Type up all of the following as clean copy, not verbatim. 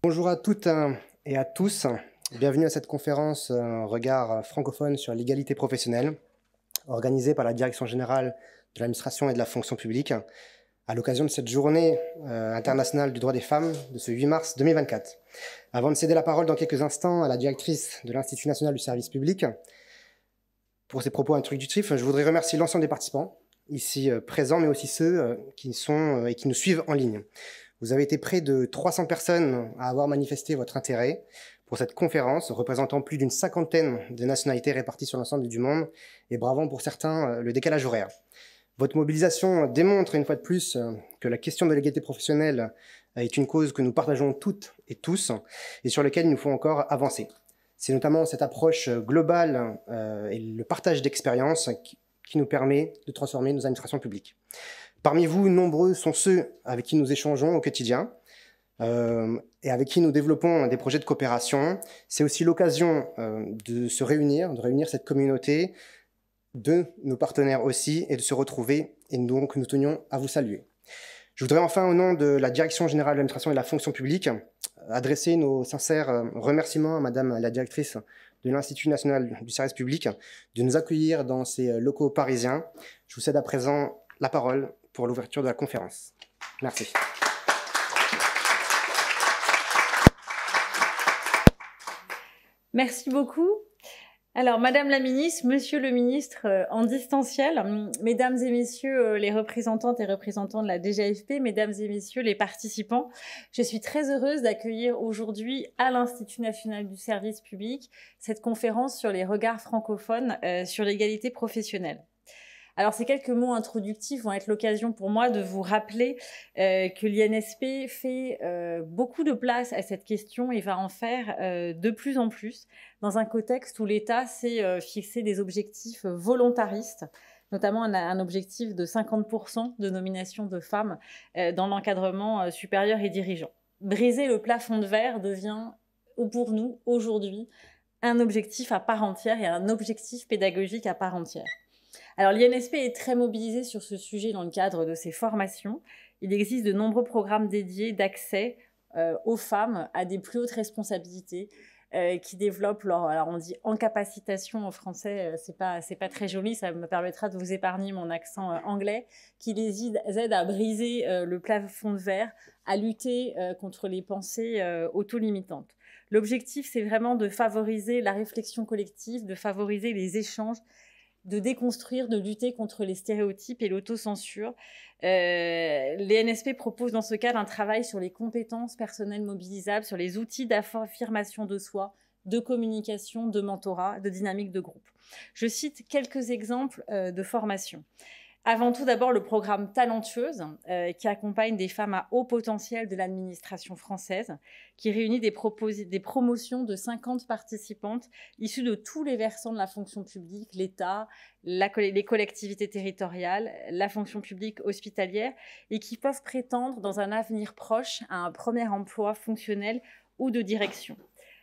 Bonjour à toutes et à tous. Bienvenue à cette conférence Regard francophone sur l'égalité professionnelle, organisée par la Direction générale de l'administration et de la fonction publique, à l'occasion de cette journée internationale du droit des femmes de ce 8 mars 2024. Avant de céder la parole dans quelques instants à la directrice de l'Institut national du service public, pour ses propos introductifs, je voudrais remercier l'ensemble des participants, ici présents, mais aussi ceux qui sont et qui nous suivent en ligne. Vous avez été près de 300 personnes à avoir manifesté votre intérêt pour cette conférence, représentant plus d'une cinquantaine de nationalités réparties sur l'ensemble du monde, et bravant pour certains le décalage horaire. Votre mobilisation démontre une fois de plus que la question de l'égalité professionnelle est une cause que nous partageons toutes et tous, et sur laquelle il nous faut encore avancer. C'est notamment cette approche globale et le partage d'expériences qui nous permet de transformer nos administrations publiques. Parmi vous, nombreux sont ceux avec qui nous échangeons au quotidien et avec qui nous développons des projets de coopération. C'est aussi l'occasion de se réunir, de réunir cette communauté, de nos partenaires aussi, et de se retrouver, et donc nous tenions à vous saluer. Je voudrais enfin, au nom de la Direction générale de l'administration et de la fonction publique, adresser nos sincères remerciements à Madame la directrice de l'Institut national du service public de nous accueillir dans ces locaux parisiens. Je vous cède à présent la parole pour l'ouverture de la conférence. Merci. Merci beaucoup. Alors, Madame la Ministre, Monsieur le Ministre en distanciel, Mesdames et Messieurs les représentantes et représentants de la DGAFP, Mesdames et Messieurs les participants, je suis très heureuse d'accueillir aujourd'hui à l'Institut national du service public cette conférence sur les regards francophones sur l'égalité professionnelle. Alors, ces quelques mots introductifs vont être l'occasion pour moi de vous rappeler que l'INSP fait beaucoup de place à cette question et va en faire de plus en plus dans un contexte où l'État s'est fixé des objectifs volontaristes, notamment un objectif de 50% de nomination de femmes dans l'encadrement supérieur et dirigeant. Briser le plafond de verre devient, pour nous, aujourd'hui, un objectif à part entière et un objectif pédagogique à part entière. Alors, l'INSP est très mobilisé sur ce sujet dans le cadre de ses formations. Il existe de nombreux programmes dédiés d'accès aux femmes à des plus hautes responsabilités qui développent leur, alors on dit encapacitation en français, c'est pas très joli, ça me permettra de vous épargner mon accent anglais, qui les aide à briser le plafond de verre, à lutter contre les pensées auto-limitantes. L'objectif, c'est vraiment de favoriser la réflexion collective, de favoriser les échanges, de déconstruire, de lutter contre les stéréotypes et l'autocensure. L'INSP propose dans ce cadre un travail sur les compétences personnelles mobilisables, sur les outils d'affirmation de soi, de communication, de mentorat, de dynamique de groupe. Je cite quelques exemples de formation. Avant tout, d'abord, le programme Talentueuse, qui accompagne des femmes à haut potentiel de l'administration française, qui réunit des promotions de 50 participantes issues de tous les versants de la fonction publique, l'État, les collectivités territoriales, la fonction publique hospitalière, et qui peuvent prétendre dans un avenir proche à un premier emploi fonctionnel ou de direction.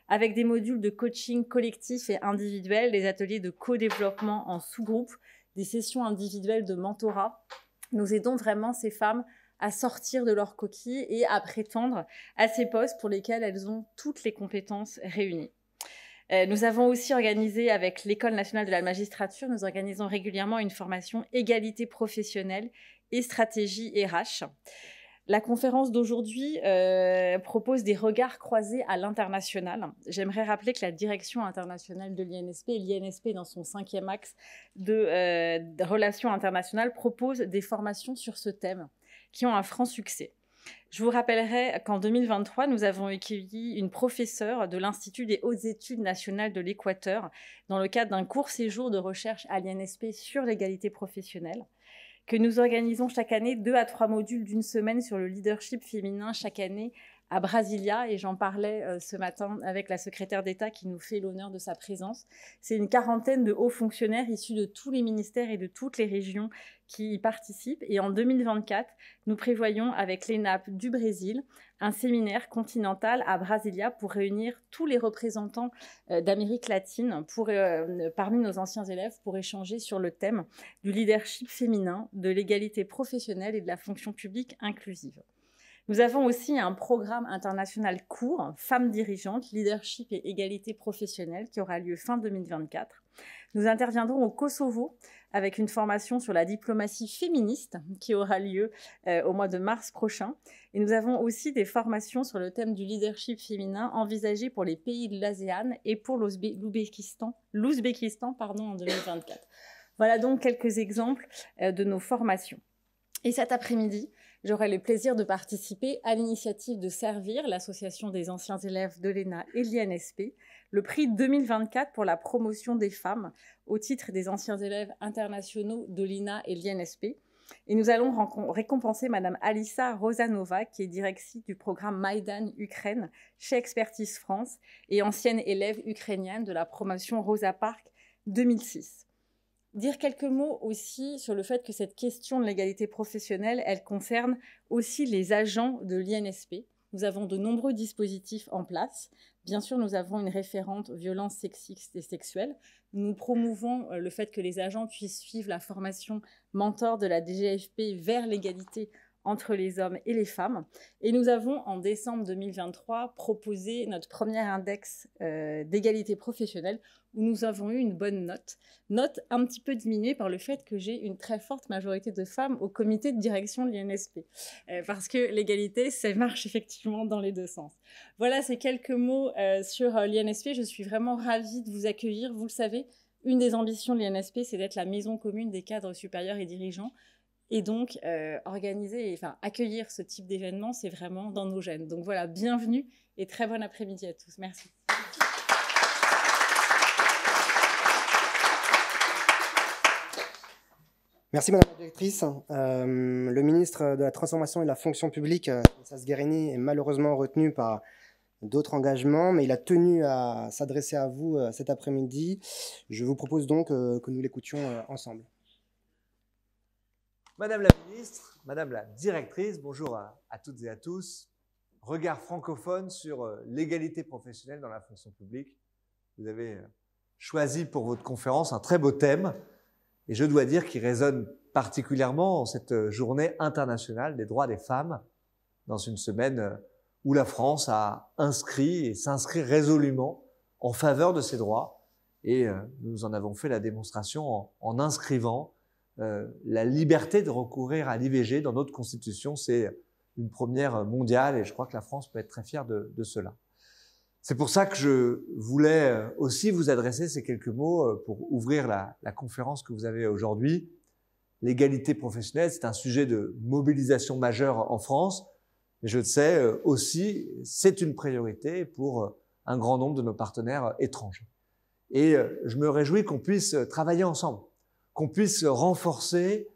Avec des modules de coaching collectif et individuel, des ateliers de co-développement en sous-groupe, des sessions individuelles de mentorat, nous aidons vraiment ces femmes à sortir de leur coquille et à prétendre à ces postes pour lesquels elles ont toutes les compétences réunies. Nous avons aussi organisé avec l'École nationale de la magistrature, nous organisons régulièrement une formation égalité professionnelle et stratégie RH. La conférence d'aujourd'hui propose des regards croisés à l'international. J'aimerais rappeler que la direction internationale de l'INSP, et l'INSP dans son 5e axe de relations internationales, propose des formations sur ce thème qui ont un franc succès. Je vous rappellerai qu'en 2023, nous avons accueilli une professeure de l'Institut des hautes études nationales de l'Équateur dans le cadre d'un court séjour de recherche à l'INSP sur l'égalité professionnelle, que nous organisons chaque année 2 à 3 modules d'une semaine sur le leadership féminin chaque année à Brasilia, et j'en parlais ce matin avec la secrétaire d'État qui nous fait l'honneur de sa présence. C'est une quarantaine de hauts fonctionnaires issus de tous les ministères et de toutes les régions qui y participent. Et en 2024, nous prévoyons avec l'ENAP du Brésil un séminaire continental à Brasilia pour réunir tous les représentants d'Amérique latine parmi nos anciens élèves pour échanger sur le thème du leadership féminin, de l'égalité professionnelle et de la fonction publique inclusive. Nous avons aussi un programme international court, Femmes dirigeantes, leadership et égalité professionnelle, qui aura lieu fin 2024. Nous interviendrons au Kosovo avec une formation sur la diplomatie féministe qui aura lieu au mois de mars prochain. Et nous avons aussi des formations sur le thème du leadership féminin envisagées pour les pays de l'ASEAN et pour l'Ouzbékistan en 2024. Voilà donc quelques exemples de nos formations. Et cet après-midi, j'aurai le plaisir de participer à l'initiative de Servir, l'association des anciens élèves de l'ENA et de l'INSP, le prix 2024 pour la promotion des femmes au titre des anciens élèves internationaux de l'INA et de l'INSP. Et nous allons récompenser Madame Alissa Rosanova, qui est directrice du programme Maïdan Ukraine chez Expertise France et ancienne élève ukrainienne de la promotion Rosa Parks 2006. Dire quelques mots aussi sur le fait que cette question de l'égalité professionnelle, elle concerne aussi les agents de l'INSP. Nous avons de nombreux dispositifs en place. Bien sûr, nous avons une référente violences sexistes et sexuelles. Nous promouvons le fait que les agents puissent suivre la formation mentor de la DGFP vers l'égalité entre les hommes et les femmes. Et nous avons, en décembre 2023, proposé notre premier index d'égalité professionnelle où nous avons eu une bonne note un petit peu diminuée par le fait que j'ai une très forte majorité de femmes au comité de direction de l'INSP. Parce que l'égalité, ça marche effectivement dans les deux sens. Voilà, ces quelques mots sur l'INSP. Je suis vraiment ravie de vous accueillir. Vous le savez, une des ambitions de l'INSP, c'est d'être la maison commune des cadres supérieurs et dirigeants. Et donc, accueillir ce type d'événement, c'est vraiment dans nos gènes. Donc voilà, bienvenue et très bon après-midi à tous. Merci. Merci Madame la Directrice. Le ministre de la Transformation et de la Fonction publique, Stanislas Guerini, est malheureusement retenu par d'autres engagements, mais il a tenu à s'adresser à vous cet après-midi. Je vous propose donc que nous l'écoutions ensemble. Madame la ministre, Madame la directrice, bonjour à toutes et à tous. Regard francophone sur l'égalité professionnelle dans la fonction publique. Vous avez choisi pour votre conférence un très beau thème et je dois dire qu'il résonne particulièrement en cette journée internationale des droits des femmes dans une semaine où la France a inscrit et s'inscrit résolument en faveur de ses droits et nous en avons fait la démonstration en inscrivant la liberté de recourir à l'IVG dans notre Constitution. C'est une première mondiale et je crois que la France peut être très fière de cela. C'est pour ça que je voulais aussi vous adresser ces quelques mots pour ouvrir la conférence que vous avez aujourd'hui. L'égalité professionnelle, c'est un sujet de mobilisation majeure en France, mais je le sais aussi, c'est une priorité pour un grand nombre de nos partenaires étrangers. Et je me réjouis qu'on puisse travailler ensemble, qu'on puisse renforcer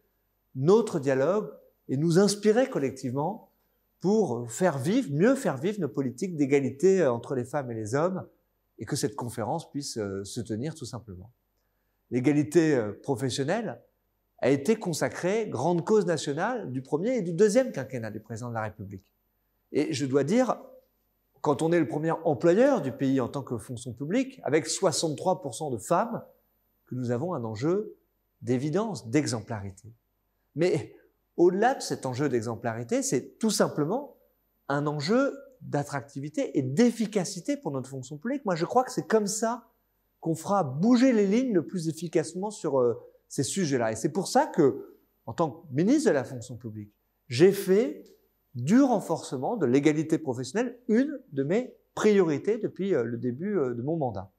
notre dialogue et nous inspirer collectivement pour mieux faire vivre nos politiques d'égalité entre les femmes et les hommes et que cette conférence puisse se tenir tout simplement. L'égalité professionnelle a été consacrée grande cause nationale du premier et du deuxième quinquennat du président de la République. Et je dois dire, quand on est le premier employeur du pays en tant que fonction publique, avec 63% de femmes, que nous avons un enjeu d'évidence, d'exemplarité. Mais au-delà de cet enjeu d'exemplarité, c'est tout simplement un enjeu d'attractivité et d'efficacité pour notre fonction publique. Moi, je crois que c'est comme ça qu'on fera bouger les lignes le plus efficacement sur ces sujets-là. Et c'est pour ça que, en tant que ministre de la fonction publique, j'ai fait du renforcement de l'égalité professionnelle une de mes priorités depuis le début de mon mandat.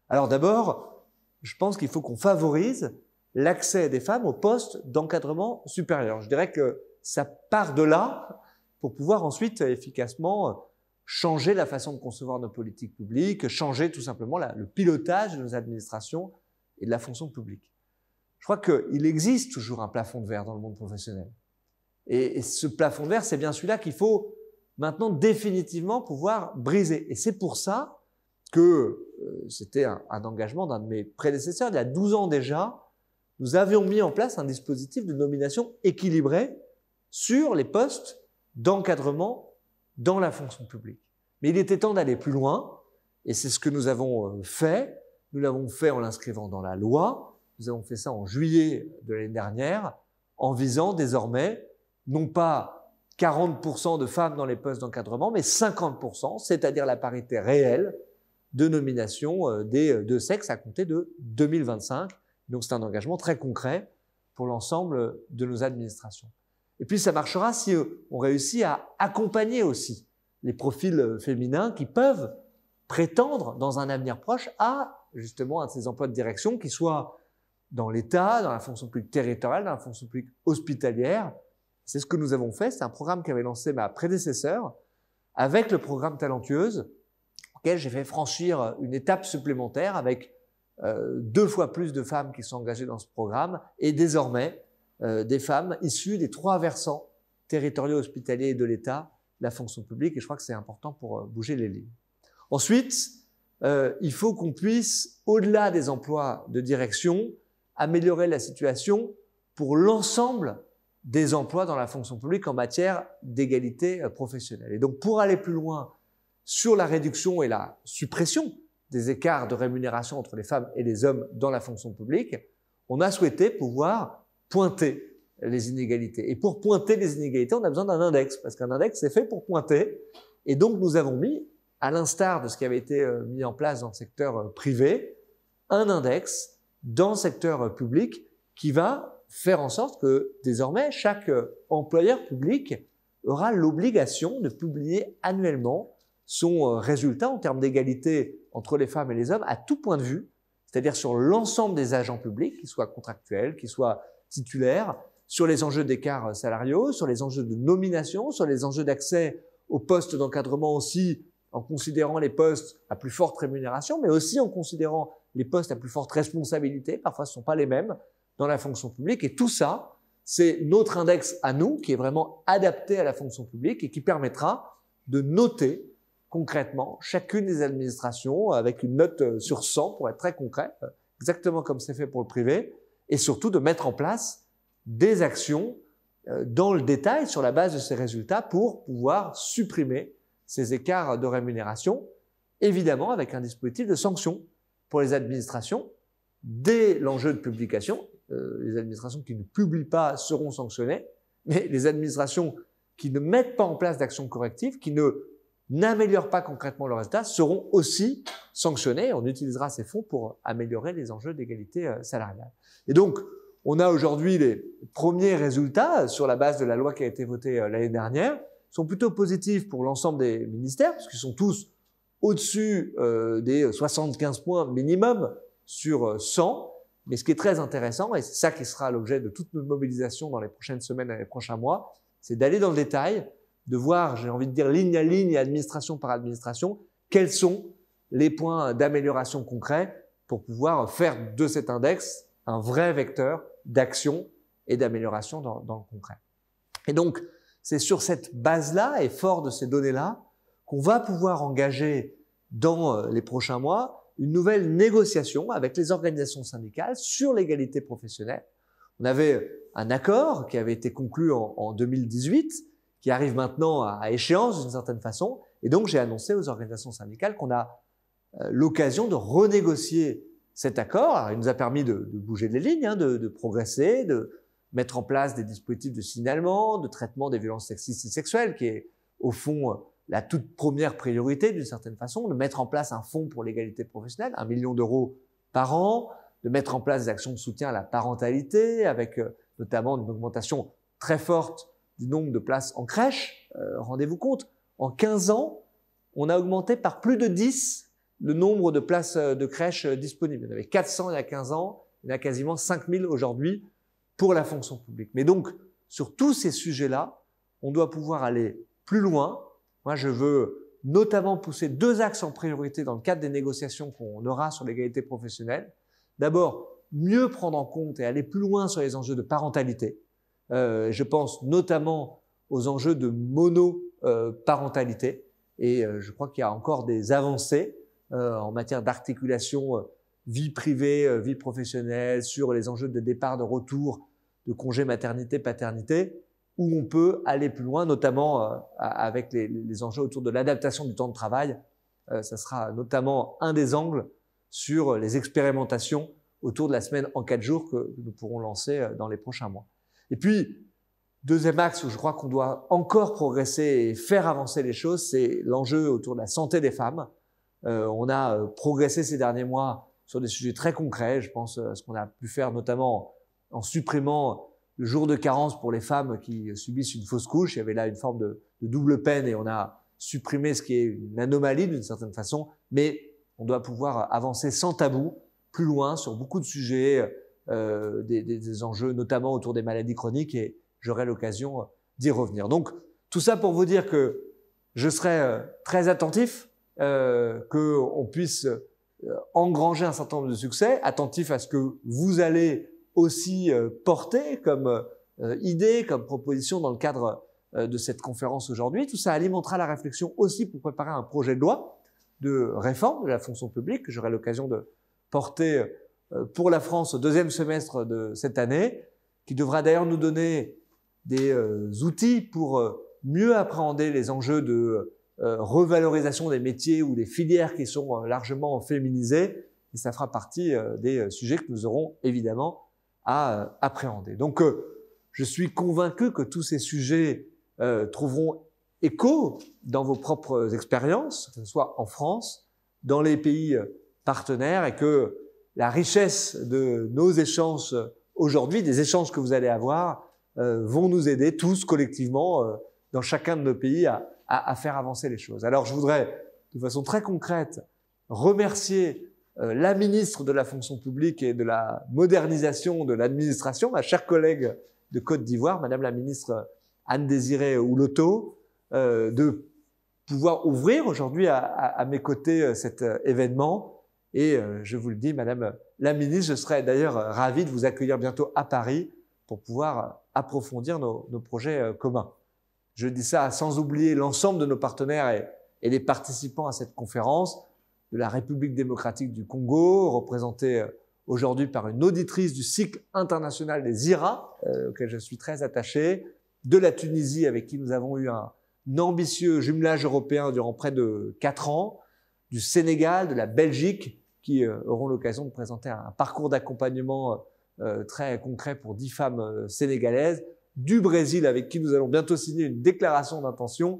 Alors d'abord, je pense qu'il faut qu'on favorise l'accès des femmes aux postes d'encadrement supérieur. Je dirais que ça part de là pour pouvoir ensuite efficacement changer la façon de concevoir nos politiques publiques, changer tout simplement le pilotage de nos administrations et de la fonction publique. Je crois qu'il existe toujours un plafond de verre dans le monde professionnel. Et ce plafond de verre, c'est bien celui-là qu'il faut maintenant définitivement pouvoir briser. Et c'est pour ça que c'était un engagement d'un de mes prédécesseurs, il y a 12 ans déjà. Nous avions mis en place un dispositif de nomination équilibré sur les postes d'encadrement dans la fonction publique. Mais il était temps d'aller plus loin et c'est ce que nous avons fait. Nous l'avons fait en l'inscrivant dans la loi. Nous avons fait ça en juillet de l'année dernière en visant désormais non pas 40% de femmes dans les postes d'encadrement, mais 50%, c'est-à-dire la parité réelle de nomination des deux sexes à compter de 2025. Donc c'est un engagement très concret pour l'ensemble de nos administrations. Et puis ça marchera si on réussit à accompagner aussi les profils féminins qui peuvent prétendre dans un avenir proche à justement à ces emplois de direction qui soient dans l'État, dans la fonction publique territoriale, dans la fonction publique hospitalière. C'est ce que nous avons fait. C'est un programme qu'avait lancé ma prédécesseur avec le programme Talentueuse, auquel j'ai fait franchir une étape supplémentaire avec 2 fois plus de femmes qui sont engagées dans ce programme et désormais des femmes issues des 3 versants territoriaux, hospitaliers et de l'État, la fonction publique. Et je crois que c'est important pour bouger les lignes. Ensuite, il faut qu'on puisse, au-delà des emplois de direction, améliorer la situation pour l'ensemble des emplois dans la fonction publique en matière d'égalité professionnelle. Et donc, pour aller plus loin sur la réduction et la suppression des écarts de rémunération entre les femmes et les hommes dans la fonction publique, on a souhaité pouvoir pointer les inégalités. Et pour pointer les inégalités, on a besoin d'un index, parce qu'un index, c'est fait pour pointer. Et donc, nous avons mis, à l'instar de ce qui avait été mis en place dans le secteur privé, un index dans le secteur public qui va faire en sorte que désormais chaque employeur public aura l'obligation de publier annuellement son résultat en termes d'égalité entre les femmes et les hommes à tout point de vue, c'est-à-dire sur l'ensemble des agents publics, qu'ils soient contractuels, qu'ils soient titulaires, sur les enjeux d'écart salariaux, sur les enjeux de nomination, sur les enjeux d'accès aux postes d'encadrement aussi, en considérant les postes à plus forte rémunération, mais aussi en considérant les postes à plus forte responsabilité, parfois ce ne sont pas les mêmes, dans la fonction publique. Et tout ça, c'est notre index à nous, qui est vraiment adapté à la fonction publique et qui permettra de noter concrètement chacune des administrations avec une note sur 100 pour être très concret, exactement comme c'est fait pour le privé, et surtout de mettre en place des actions dans le détail sur la base de ces résultats pour pouvoir supprimer ces écarts de rémunération, évidemment avec un dispositif de sanction pour les administrations dès l'enjeu de publication. Les administrations qui ne publient pas seront sanctionnées, mais les administrations qui ne mettent pas en place d'actions correctives, qui n'améliorent pas concrètement leurs résultats, seront aussi sanctionnées. On utilisera ces fonds pour améliorer les enjeux d'égalité salariale. Et donc, on a aujourd'hui les premiers résultats sur la base de la loi qui a été votée l'année dernière, sont plutôt positifs pour l'ensemble des ministères, parce qu'ils sont tous au-dessus des 75 points minimum sur 100. Mais ce qui est très intéressant, et c'est ça qui sera l'objet de toute notre mobilisation dans les prochaines semaines et les prochains mois, c'est d'aller dans le détail, de voir, j'ai envie de dire ligne à ligne et administration par administration, quels sont les points d'amélioration concrets pour pouvoir faire de cet index un vrai vecteur d'action et d'amélioration dans le concret. Et donc, c'est sur cette base-là et fort de ces données-là qu'on va pouvoir engager dans les prochains mois une nouvelle négociation avec les organisations syndicales sur l'égalité professionnelle. On avait un accord qui avait été conclu en 2018, qui arrive maintenant à échéance d'une certaine façon, et donc j'ai annoncé aux organisations syndicales qu'on a l'occasion de renégocier cet accord. Alors, il nous a permis de bouger les lignes, de progresser, de mettre en place des dispositifs de signalement, de traitement des violences sexistes et sexuelles, qui est au fond la toute première priorité d'une certaine façon, de mettre en place un fonds pour l'égalité professionnelle, 1 million d'euros par an, de mettre en place des actions de soutien à la parentalité, avec notamment une augmentation très forte du nombre de places en crèche. Rendez-vous compte, en 15 ans, on a augmenté par plus de 10 le nombre de places de crèche disponibles. Il y en avait 400 il y a 15 ans, il y en a quasiment 5000 aujourd'hui pour la fonction publique. Mais donc, sur tous ces sujets-là, on doit pouvoir aller plus loin. Moi, je veux notamment pousser 2 axes en priorité dans le cadre des négociations qu'on aura sur l'égalité professionnelle. D'abord, mieux prendre en compte et aller plus loin sur les enjeux de parentalité. Je pense notamment aux enjeux de monoparentalité. Et je crois qu'il y a encore des avancées en matière d'articulation vie privée, vie professionnelle, sur les enjeux de départ, de retour, de congé maternité-paternité, où on peut aller plus loin, notamment avec les enjeux autour de l'adaptation du temps de travail. Ça sera notamment un des angles sur les expérimentations autour de la semaine en 4 jours que nous pourrons lancer dans les prochains mois. Et puis, Deuxième axe où je crois qu'on doit encore progresser et faire avancer les choses, c'est l'enjeu autour de la santé des femmes. On a progressé ces derniers mois sur des sujets très concrets. Je pense à ce qu'on a pu faire notamment en supprimant le jour de carence pour les femmes qui subissent une fausse couche. Il y avait là une forme de double peine et on a supprimé ce qui est une anomalie d'une certaine façon. Mais on doit pouvoir avancer sans tabou, plus loin sur beaucoup de sujets, des enjeux notamment autour des maladies chroniques et j'aurai l'occasion d'y revenir. Donc tout ça pour vous dire que je serai très attentif, qu'on puisse engranger un certain nombre de succès, attentif à ce que vous allez aussi porter comme idée, comme proposition dans le cadre de cette conférence aujourd'hui. Tout ça alimentera la réflexion aussi pour préparer un projet de loi de réforme de la fonction publique que j'aurai l'occasion de porter pour la France au deuxième semestre de cette année, qui devra d'ailleurs nous donner des outils pour mieux appréhender les enjeux de revalorisation des métiers ou des filières qui sont largement féminisés. Et ça fera partie des sujets que nous aurons évidemment à appréhender. Donc, je suis convaincu que tous ces sujets trouveront écho dans vos propres expériences, que ce soit en France, dans les pays partenaires, et que la richesse de nos échanges aujourd'hui, des échanges que vous allez avoir, vont nous aider tous collectivement dans chacun de nos pays à faire avancer les choses. Alors je voudrais de façon très concrète remercier la ministre de la fonction publique et de la modernisation de l'administration, ma chère collègue de Côte d'Ivoire, Madame la ministre Anne-Désirée Ouloto, de pouvoir ouvrir aujourd'hui à mes côtés cet événement. Et je vous le dis, Madame la ministre, je serai d'ailleurs ravi de vous accueillir bientôt à Paris pour pouvoir approfondir nos projets communs. Je dis ça sans oublier l'ensemble de nos partenaires et les participants à cette conférence, de la République démocratique du Congo, représentée aujourd'hui par une auditrice du cycle international des IRA, auquel je suis très attaché, de la Tunisie, avec qui nous avons eu un ambitieux jumelage européen durant près de 4 ans, du Sénégal, de la Belgique, qui auront l'occasion de présenter un parcours d'accompagnement très concret pour 10 femmes sénégalaises, du Brésil, avec qui nous allons bientôt signer une déclaration d'intention,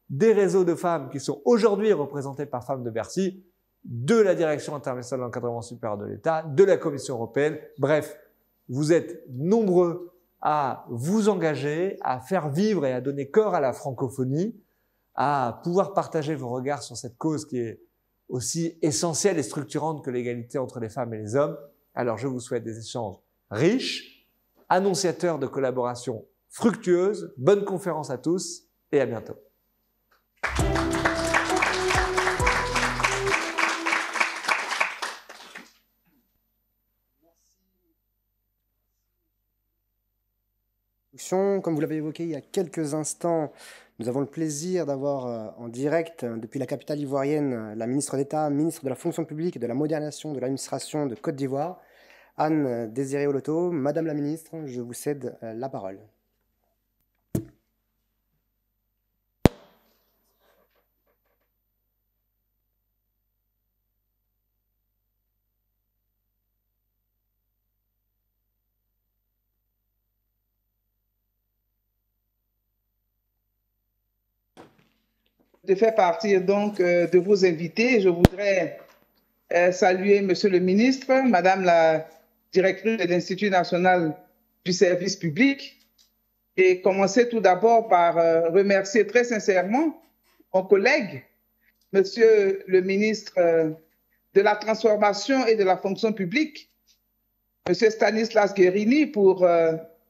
des réseaux de femmes qui sont aujourd'hui représentés par Femmes de Bercy, de la Direction internationale de l'encadrement supérieur de l'État, de la Commission européenne. Bref, vous êtes nombreux à vous engager, à faire vivre et à donner corps à la francophonie, à pouvoir partager vos regards sur cette cause qui est aussi essentielle et structurante que l'égalité entre les femmes et les hommes. Alors je vous souhaite des échanges riches, annonciateurs de collaboration fructueuse. Bonne conférence à tous et à bientôt. Comme vous l'avez évoqué il y a quelques instants, nous avons le plaisir d'avoir en direct depuis la capitale ivoirienne la ministre d'État, ministre de la fonction publique et de la modernisation de l'administration de Côte d'Ivoire, Anne-Désirée Ouloto. Madame la ministre, je vous cède la parole. De faire partie donc de vos invités. Je voudrais saluer Monsieur le ministre, Madame la directrice de l'Institut national du service public et commencer tout d'abord par remercier très sincèrement mon collègue, Monsieur le ministre de la Transformation et de la Fonction publique, Monsieur Stanislas Guerini, pour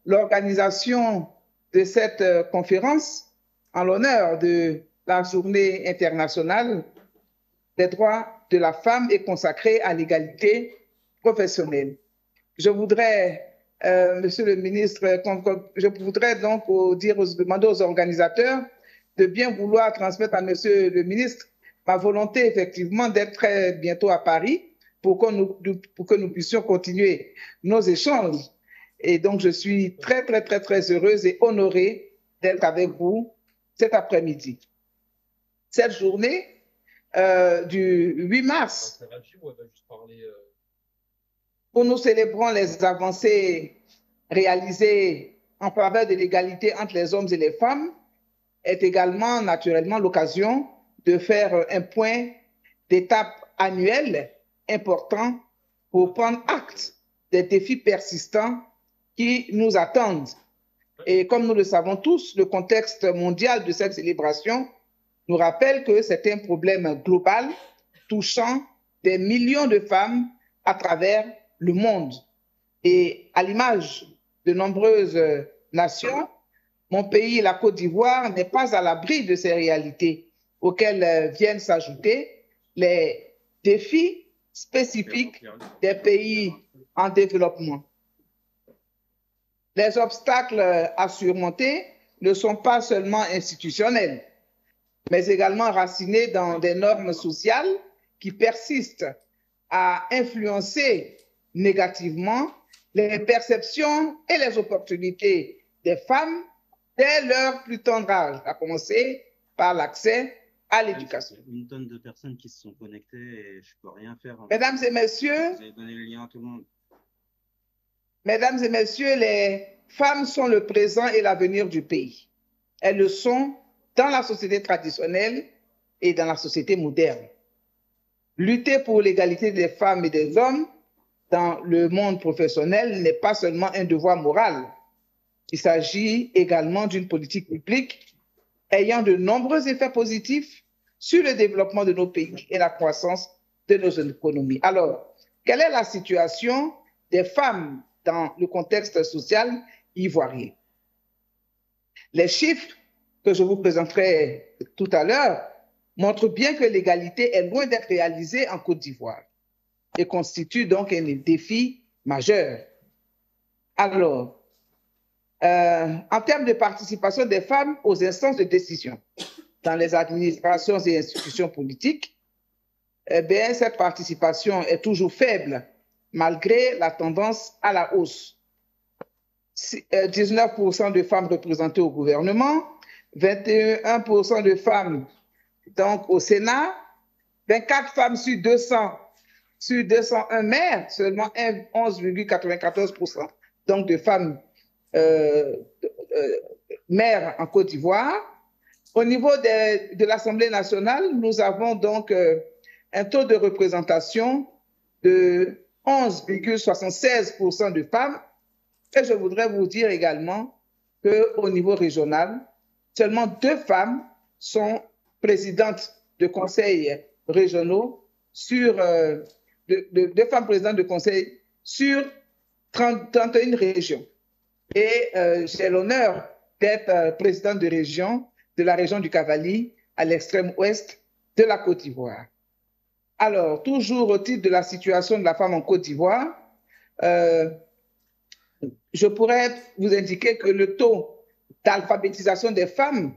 l'organisation de cette conférence en l'honneur de la Journée internationale des droits de la femme est consacrée à l'égalité professionnelle. Je voudrais, Monsieur le ministre, je voudrais donc demander aux organisateurs de bien vouloir transmettre à Monsieur le ministre ma volonté effectivement d'être très bientôt à Paris pour que nous puissions continuer nos échanges. Et donc, je suis très, très, très, très heureuse et honorée d'être avec vous cet après-midi. Cette journée du 8 mars, où nous célébrons les avancées réalisées en faveur de l'égalité entre les hommes et les femmes est également naturellement l'occasion de faire un point d'étape annuel important pour prendre acte des défis persistants qui nous attendent. Et comme nous le savons tous, le contexte mondial de cette célébration nous rappelle que c'est un problème global touchant des millions de femmes à travers le monde. Et à l'image de nombreuses nations, mon pays, la Côte d'Ivoire, n'est pas à l'abri de ces réalités auxquelles viennent s'ajouter les défis spécifiques des pays en développement. Les obstacles à surmonter ne sont pas seulement institutionnels, mais également racinés dans des normes sociales qui persistent à influencer négativement les perceptions et les opportunités des femmes dès leur plus tendre âge, à commencer par l'accès à l'éducation. Une tonne de personnes qui se sont connectées et je peux rien faire. Mesdames et messieurs, vous avez donné le lien à tout le monde. Mesdames et messieurs, les femmes sont le présent et l'avenir du pays. Elles le sont dans la société traditionnelle et dans la société moderne. Lutter pour l'égalité des femmes et des hommes dans le monde professionnel n'est pas seulement un devoir moral. Il s'agit également d'une politique publique ayant de nombreux effets positifs sur le développement de nos pays et la croissance de nos économies. Alors, quelle est la situation des femmes dans le contexte social ivoirien? Les chiffres que je vous présenterai tout à l'heure montrent bien que l'égalité est loin d'être réalisée en Côte d'Ivoire et constitue donc un défi majeur. Alors, en termes de participation des femmes aux instances de décision dans les administrations et institutions politiques, eh bien, cette participation est toujours faible malgré la tendance à la hausse. 19% de femmes représentées au gouvernement, 21% de femmes donc au Sénat, 24 femmes sur 200, sur 201 maires, seulement 11,94% donc de femmes maires en Côte d'Ivoire. Au niveau de l'Assemblée nationale, nous avons donc un taux de représentation de 11,76% de femmes. Et je voudrais vous dire également qu'au niveau régional, seulement 2 femmes sont présidentes de conseils régionaux sur 2 femmes présidentes de conseils sur 31 régions. Et j'ai l'honneur d'être présidente de région de la région du Cavali à l'extrême ouest de la Côte d'Ivoire. Alors, toujours au titre de la situation de la femme en Côte d'Ivoire, je pourrais vous indiquer que le taux d'alphabétisation des femmes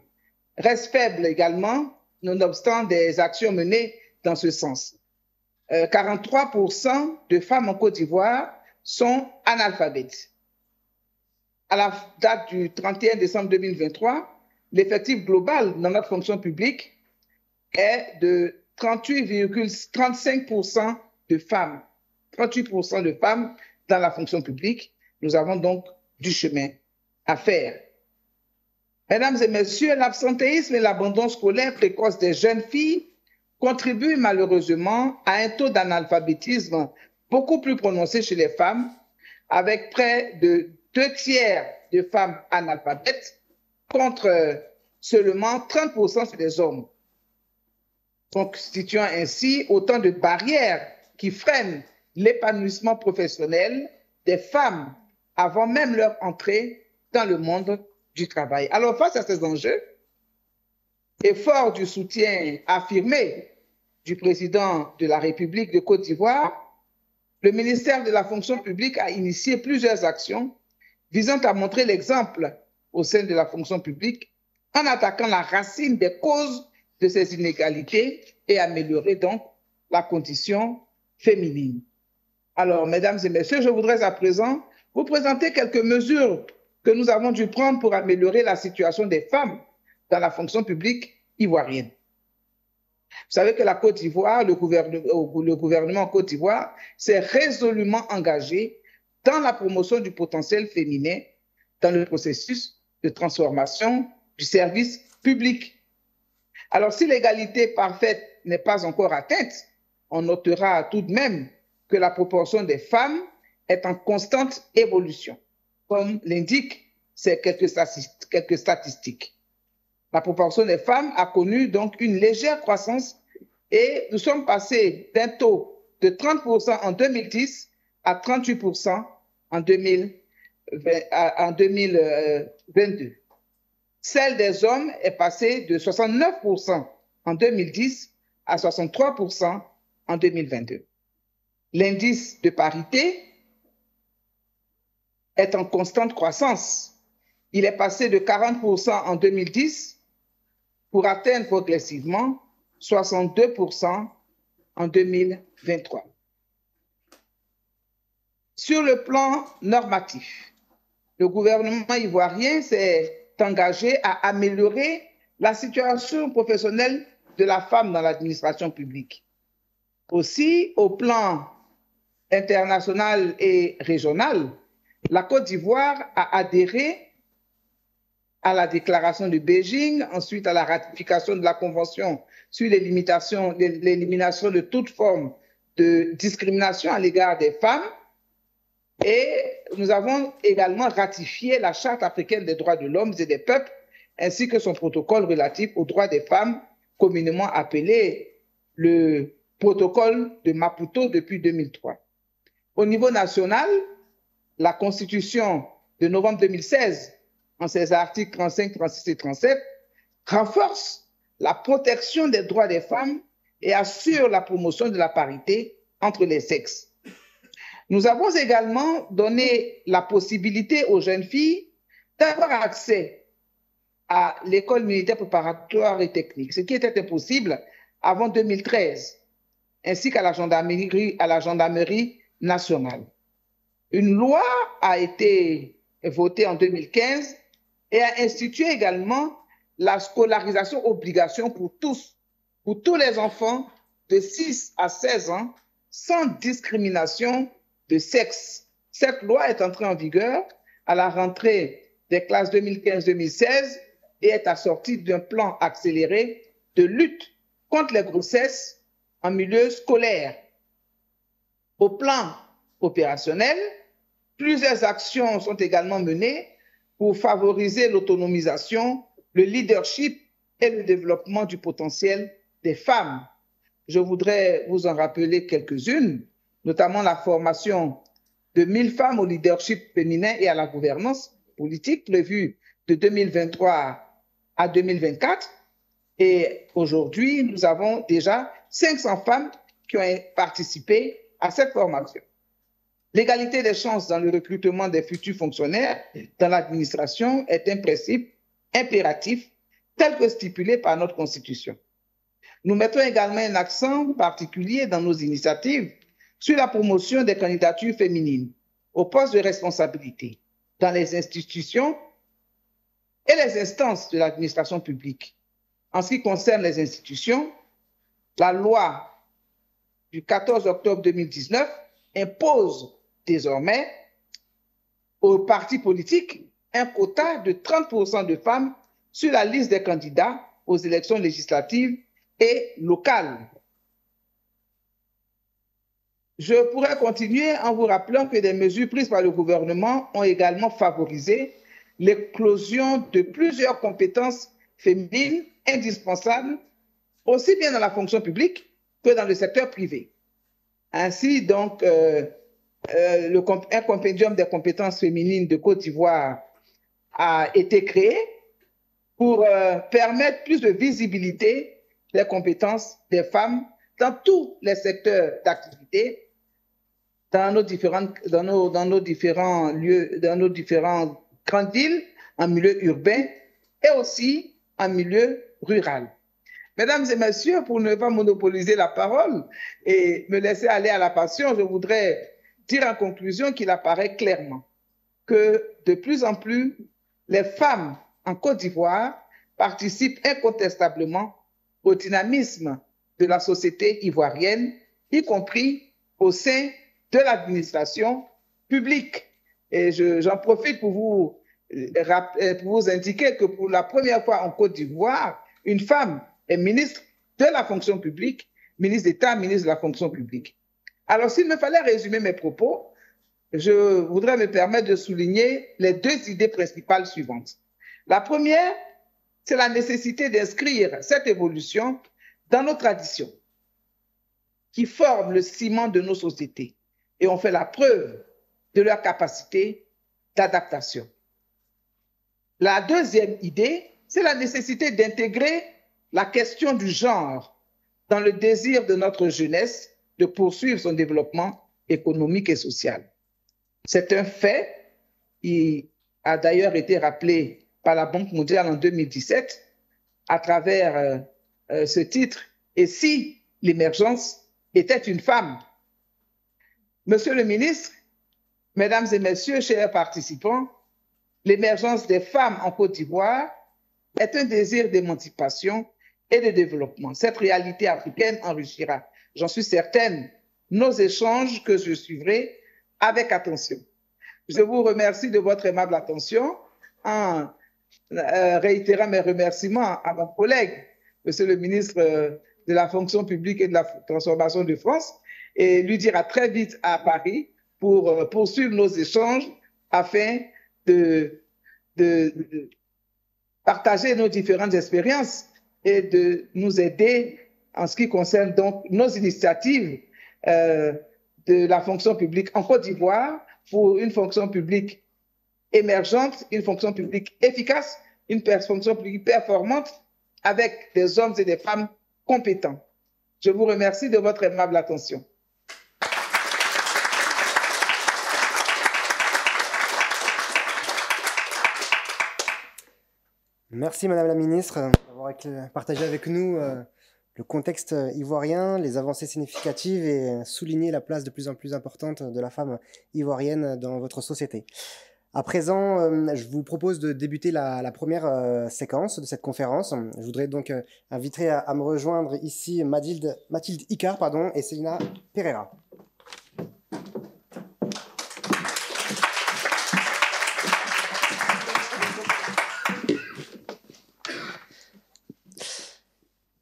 reste faible également, nonobstant des actions menées dans ce sens. 43% de femmes en Côte d'Ivoire sont analphabètes. À la date du 31 décembre 2023, l'effectif global dans notre fonction publique est de 38,35% de femmes. 38% de femmes dans la fonction publique. Nous avons donc du chemin à faire. Mesdames et messieurs, l'absentéisme et l'abandon scolaire précoce des jeunes filles contribuent malheureusement à un taux d'analphabétisme beaucoup plus prononcé chez les femmes, avec près de 2/3 de femmes analphabètes contre seulement 30% chez les hommes, constituant ainsi autant de barrières qui freinent l'épanouissement professionnel des femmes avant même leur entrée dans le monde du travail. Alors, face à ces enjeux, et fort du soutien affirmé du président de la République de Côte d'Ivoire, le ministère de la fonction publique a initié plusieurs actions visant à montrer l'exemple au sein de la fonction publique en attaquant la racine des causes de ces inégalités et améliorer donc la condition féminine. Alors, mesdames et messieurs, je voudrais à présent vous présenter quelques mesures que nous avons dû prendre pour améliorer la situation des femmes dans la fonction publique ivoirienne. Vous savez que la Côte d'Ivoire, le gouvernement Côte d'Ivoire s'est résolument engagé dans la promotion du potentiel féminin dans le processus de transformation du service public. Alors, si l'égalité parfaite n'est pas encore atteinte, on notera tout de même que la proportion des femmes est en constante évolution, comme l'indiquent ces quelques statistiques. La proportion des femmes a connu donc une légère croissance et nous sommes passés d'un taux de 30% en 2010 à 38% en 2022. Celle des hommes est passée de 69% en 2010 à 63% en 2022. L'indice de parité est en constante croissance. Il est passé de 40% en 2010 pour atteindre progressivement 62% en 2023. Sur le plan normatif, le gouvernement ivoirien s'est engagé à améliorer la situation professionnelle de la femme dans l'administration publique. Aussi, au plan international et régional, la Côte d'Ivoire a adhéré à la déclaration de Beijing, ensuite à la ratification de la Convention sur l'élimination de toute forme de discrimination à l'égard des femmes. Et nous avons également ratifié la Charte africaine des droits de l'homme et des peuples, ainsi que son protocole relatif aux droits des femmes, communément appelé le protocole de Maputo depuis 2003. Au niveau national, la Constitution de novembre 2016, en ses articles 35, 36 et 37, renforce la protection des droits des femmes et assure la promotion de la parité entre les sexes. Nous avons également donné la possibilité aux jeunes filles d'avoir accès à l'école militaire préparatoire et technique, ce qui était impossible avant 2013, ainsi qu'à la gendarmerie nationale. Une loi a été votée en 2015 et a institué également la scolarisation obligatoire pour tous les enfants de 6 à 16 ans, sans discrimination de sexe. Cette loi est entrée en vigueur à la rentrée des classes 2015-2016 et est assortie d'un plan accéléré de lutte contre les grossesses en milieu scolaire. Au plan opérationnel, plusieurs actions sont également menées pour favoriser l'autonomisation, le leadership et le développement du potentiel des femmes. Je voudrais vous en rappeler quelques-unes, notamment la formation de 1000 femmes au leadership féminin et à la gouvernance politique prévue de 2023 à 2024. Et aujourd'hui, nous avons déjà 500 femmes qui ont participé à cette formation. L'égalité des chances dans le recrutement des futurs fonctionnaires dans l'administration est un principe impératif tel que stipulé par notre Constitution. Nous mettons également un accent particulier dans nos initiatives sur la promotion des candidatures féminines aux postes de responsabilité dans les institutions et les instances de l'administration publique. En ce qui concerne les institutions, la loi du 14 octobre 2019 impose désormais aux partis politiques un quota de 30% de femmes sur la liste des candidats aux élections législatives et locales. Je pourrais continuer en vous rappelant que des mesures prises par le gouvernement ont également favorisé l'éclosion de plusieurs compétences féminines indispensables, aussi bien dans la fonction publique que dans le secteur privé. Ainsi, donc, un compendium des compétences féminines de Côte d'Ivoire a été créé pour permettre plus de visibilité des compétences des femmes dans tous les secteurs d'activité, dans nos différents lieux, dans nos différentes grandes villes, en milieu urbain et aussi en milieu rural. Mesdames et messieurs, pour ne pas monopoliser la parole et me laisser aller à la passion, je voudrais dire en conclusion qu'il apparaît clairement que de plus en plus, les femmes en Côte d'Ivoire participent incontestablement au dynamisme de la société ivoirienne, y compris au sein de l'administration publique. Et j'en profite pour vous pour vous indiquer que pour la première fois en Côte d'Ivoire, une femme est ministre de la fonction publique, ministre d'État, ministre de la fonction publique. Alors, s'il me fallait résumer mes propos, je voudrais me permettre de souligner les deux idées principales suivantes. La première, c'est la nécessité d'inscrire cette évolution dans nos traditions qui forment le ciment de nos sociétés et ont fait la preuve de leur capacité d'adaptation. La deuxième idée, c'est la nécessité d'intégrer la question du genre dans le désir de notre jeunesse de poursuivre son développement économique et social. C'est un fait qui a d'ailleurs été rappelé par la Banque mondiale en 2017 à travers ce titre « Et si l'émergence était une femme ?» Monsieur le ministre, Mesdames et Messieurs, chers participants, l'émergence des femmes en Côte d'Ivoire est un désir d'émancipation et de développement. Cette réalité africaine enrichira, j'en suis certaine, nos échanges que je suivrai avec attention. Je vous remercie de votre aimable attention en réitérant mes remerciements à mon collègue, Monsieur le ministre de la fonction publique et de la transformation de France, et lui dire à très vite à Paris pour poursuivre nos échanges afin de partager nos différentes expériences et de nous aider en ce qui concerne donc nos initiatives de la fonction publique en Côte d'Ivoire pour une fonction publique émergente, une fonction publique efficace, une fonction publique performante avec des hommes et des femmes compétents. Je vous remercie de votre aimable attention. Merci Madame la Ministre d'avoir partagé avec nous le contexte ivoirien, les avancées significatives et souligner la place de plus en plus importante de la femme ivoirienne dans votre société. À présent, je vous propose de débuter la première séquence de cette conférence. Je voudrais donc inviter à me rejoindre ici Mathilde Icard et Célina Pereira.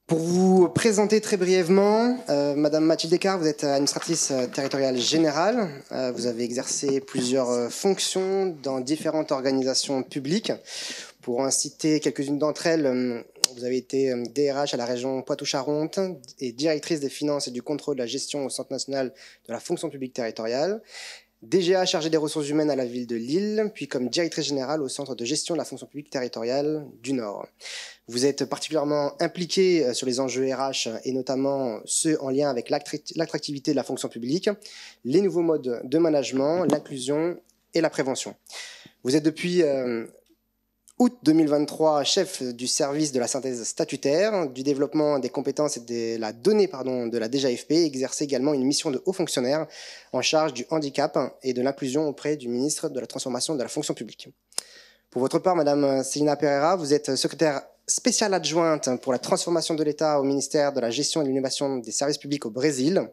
Pour vous présenter très brièvement, Madame Mathilde Icard, vous êtes administratrice territoriale générale. Vous avez exercé plusieurs fonctions dans différentes organisations publiques. Pour en citer quelques-unes d'entre elles, vous avez été DRH à la région Poitou-Charentes et directrice des finances et du contrôle de la gestion au Centre national de la fonction publique territoriale. DGA chargée des ressources humaines à la ville de Lille, puis comme directrice générale au Centre de gestion de la fonction publique territoriale du Nord. Vous êtes particulièrement impliqué sur les enjeux RH et notamment ceux en lien avec l'attractivité de la fonction publique, les nouveaux modes de management, l'inclusion et la prévention. Vous êtes depuis août 2023 chef du service de la synthèse statutaire, du développement des compétences et de la donnée de la DGAFP, et exercez également une mission de haut fonctionnaire en charge du handicap et de l'inclusion auprès du ministre de la Transformation de la fonction publique. Pour votre part, Madame Célina Pereira, vous êtes secrétaire spéciale adjointe pour la transformation de l'État au ministère de la Gestion et de l'Innovation des services publics au Brésil.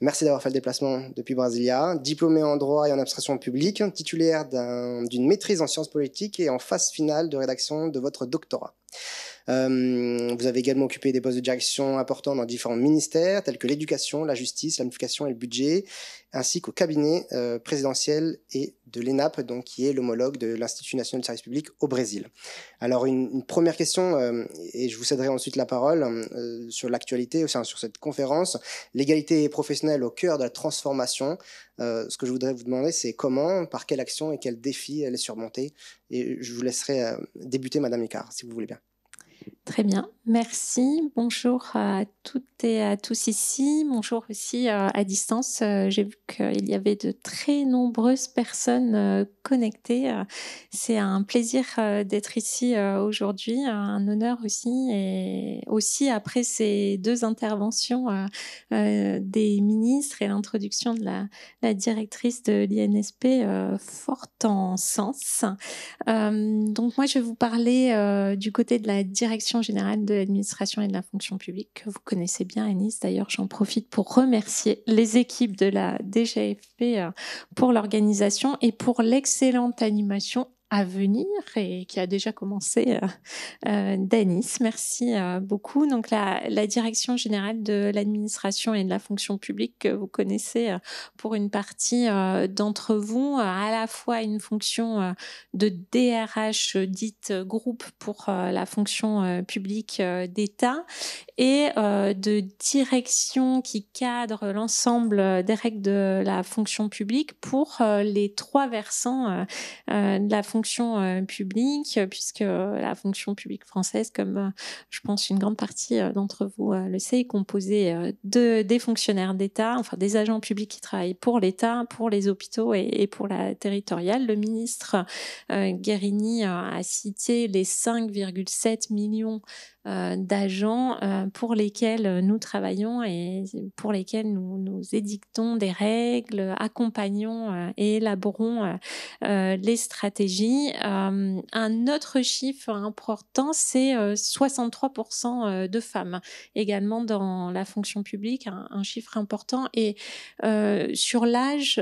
Merci d'avoir fait le déplacement depuis Brasilia. Diplômé en droit et en administration publique, titulaire d'une maîtrise en sciences politiques et en phase finale de rédaction de votre doctorat. Vous avez également occupé des postes de direction importants dans différents ministères tels que l'éducation, la justice, la planification et le budget, ainsi qu'au cabinet présidentiel et de l'ENAP, donc qui est l'homologue de l'Institut national de service public au Brésil. Alors une première question, et je vous céderai ensuite la parole sur l'actualité, enfin, sur cette conférence, l'égalité professionnelle au cœur de la transformation. Ce que je voudrais vous demander, c'est comment, par quelle action et quels défis elle est surmontée. Et je vous laisserai débuter, Madame Icard, si vous voulez bien. Très bien, merci. Bonjour à toutes et à tous ici. Bonjour aussi à distance. J'ai vu qu'il y avait de très nombreuses personnes connectées. C'est un plaisir d'être ici aujourd'hui, un honneur aussi. Et aussi après ces deux interventions des ministres et l'introduction de la directrice de l'INSP fort en sens. Donc moi, je vais vous parler du côté de la direction générale de l'administration et de la fonction publique, que vous connaissez bien, Anis. D'ailleurs, j'en profite pour remercier les équipes de la DGAFP pour l'organisation et pour l'excellente animation à venir et qui a déjà commencé. Danis, merci beaucoup. Donc la Direction générale de l'administration et de la fonction publique que vous connaissez pour une partie d'entre vous, à la fois une fonction de DRH dite groupe pour la fonction publique d'État et de direction qui cadre l'ensemble des règles de la fonction publique pour les trois versants de la fonction publique, puisque la fonction publique française, comme je pense une grande partie d'entre vous le sait, est composée des fonctionnaires d'État, enfin des agents publics qui travaillent pour l'État, pour les hôpitaux et pour la territoriale. Le ministre Guérini a cité les 5,7 millions d'agents pour lesquels nous travaillons et pour lesquels nous édictons des règles, accompagnons et élaborons les stratégies. Un autre chiffre important, c'est 63% de femmes également dans la fonction publique, un chiffre important. Et sur l'âge,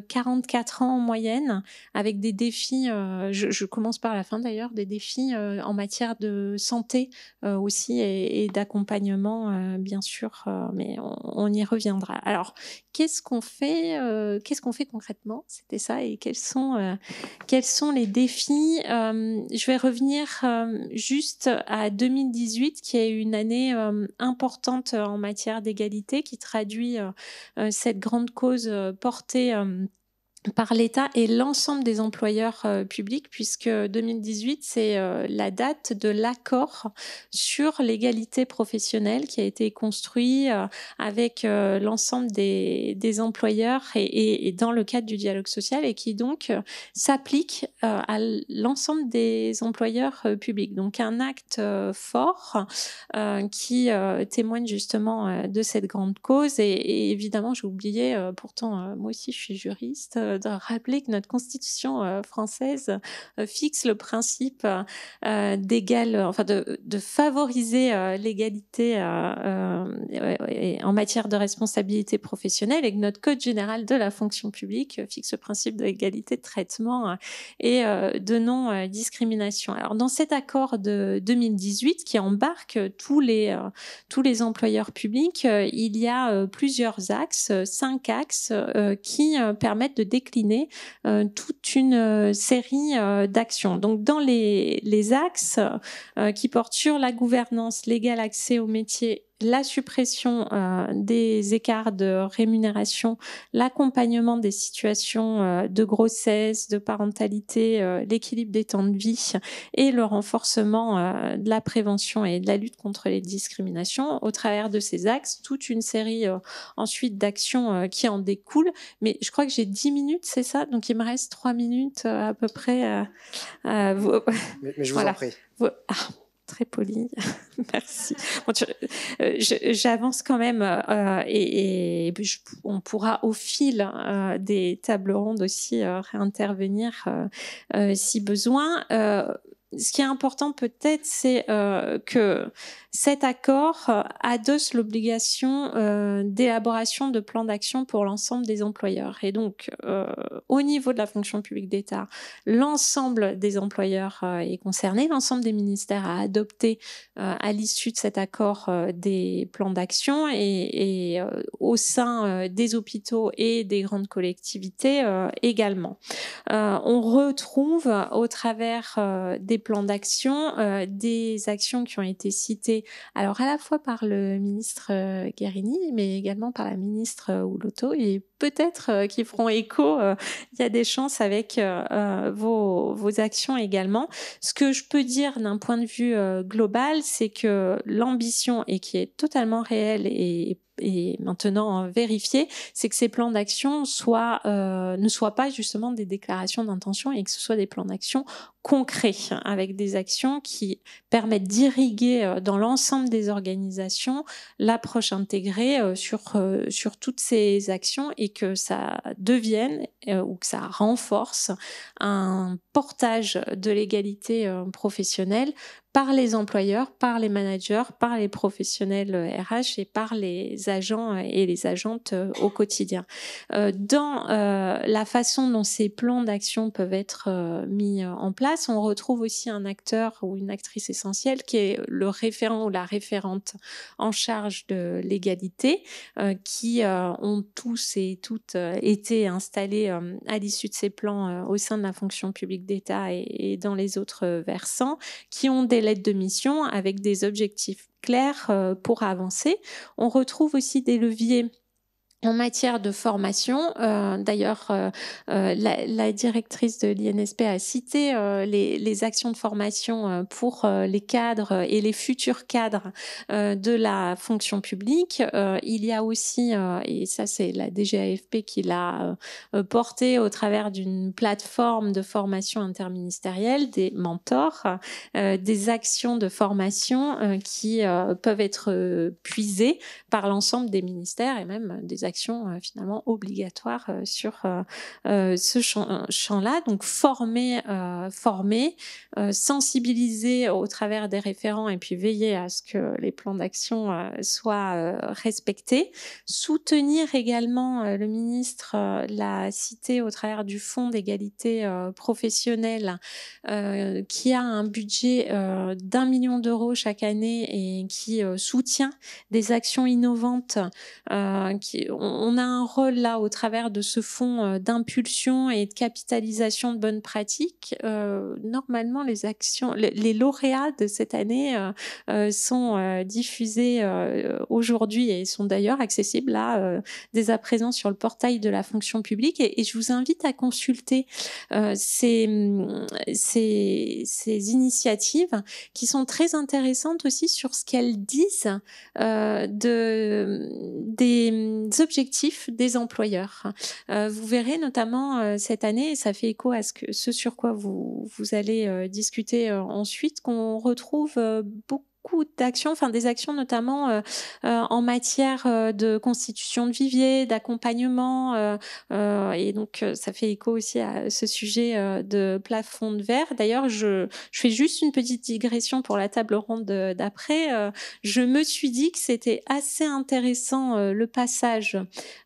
44 ans en moyenne, avec des défis, je commence par la fin d'ailleurs, des défis en matière de santé aussi et d'accompagnement, bien sûr, mais on y reviendra. Alors, qu'est-ce qu'on fait concrètement? C'était ça. Et quels sont les défis? Je vais revenir juste à 2018, qui est une année importante en matière d'égalité, qui traduit cette grande cause portée par l'État et l'ensemble des employeurs publics, puisque 2018, c'est la date de l'accord sur l'égalité professionnelle qui a été construit avec l'ensemble des employeurs et dans le cadre du dialogue social et qui donc s'applique à l'ensemble des employeurs publics. Donc un acte fort qui témoigne justement de cette grande cause et évidemment, j'ai oublié, pourtant moi aussi je suis juriste, de rappeler que notre constitution française fixe le principe de favoriser l'égalité en matière de responsabilité professionnelle et que notre code général de la fonction publique fixe le principe de l'égalité de traitement et de non-discrimination. Alors dans cet accord de 2018 qui embarque tous les employeurs publics, il y a plusieurs axes, 5 axes qui permettent de décliner toute une série d'actions. Donc dans les axes qui portent sur la gouvernance, l'égal accès au métier, la suppression des écarts de rémunération, l'accompagnement des situations de grossesse, de parentalité, l'équilibre des temps de vie et le renforcement de la prévention et de la lutte contre les discriminations. Au travers de ces axes, toute une série ensuite d'actions qui en découlent. Mais je crois que j'ai 10 minutes, c'est ça? Donc il me reste 3 minutes à peu près. Mais je vous en prie. Très poli, merci. Bon, j'avance quand même on pourra au fil des tables rondes aussi réintervenir si besoin. Ce qui est important peut-être, c'est que cet accord adosse l'obligation d'élaboration de plans d'action pour l'ensemble des employeurs. Et donc, au niveau de la fonction publique d'État, l'ensemble des employeurs est concerné, l'ensemble des ministères a adopté à l'issue de cet accord des plans d'action et au sein des hôpitaux et des grandes collectivités également. On retrouve au travers des plans d'action, des actions qui ont été citées, alors à la fois par le ministre Guérini, mais également par la ministre Houloto, et peut-être qui feront écho, il y a des chances avec vos actions également. Ce que je peux dire d'un point de vue global, c'est que l'ambition, et qui est totalement réelle et maintenant vérifié, c'est que ces plans d'action ne soient pas justement des déclarations d'intention et que ce soit des plans d'action concret, avec des actions qui permettent d'irriguer dans l'ensemble des organisations l'approche intégrée sur toutes ces actions et que ça devienne ou que ça renforce un portage de l'égalité professionnelle par les employeurs, par les managers, par les professionnels RH et par les agents et les agentes au quotidien. Dans la façon dont ces plans d'action peuvent être mis en place, on retrouve aussi un acteur ou une actrice essentielle qui est le référent ou la référente en charge de l'égalité, qui ont tous et toutes été installés à l'issue de ces plans au sein de la fonction publique d'État et dans les autres versants, qui ont des lettres de mission avec des objectifs clairs pour avancer. On retrouve aussi des leviers en matière de formation. D'ailleurs, la directrice de l'INSP a cité les actions de formation pour les cadres et les futurs cadres de la fonction publique. Il y a aussi, et ça c'est la DGAFP qui l'a porté au travers d'une plateforme de formation interministérielle, des mentors, des actions de formation qui peuvent être puisées par l'ensemble des ministères et même des actions finalement obligatoires sur ce champ-là. Donc former, sensibiliser au travers des référents et puis veiller à ce que les plans d'action soient respectés. Soutenir également, le ministre l'a cité au travers du Fonds d'égalité professionnelle qui a un budget d'1 million d'euros chaque année et qui soutient des actions innovantes. On a un rôle là au travers de ce fonds d'impulsion et de capitalisation de bonnes pratiques. Normalement, les lauréats de cette année sont diffusés aujourd'hui et sont d'ailleurs accessibles là dès à présent sur le portail de la fonction publique. Et je vous invite à consulter ces initiatives qui sont très intéressantes aussi sur ce qu'elles disent des objectifs des employeurs. Vous verrez notamment cette année, et ça fait écho à ce sur quoi vous allez discuter ensuite, qu'on retrouve beaucoup d'actions, enfin des actions notamment en matière de constitution de vivier, d'accompagnement, et donc ça fait écho aussi à ce sujet de plafond de verre. D'ailleurs, je fais juste une petite digression pour la table ronde d'après. Je me suis dit que c'était assez intéressant le passage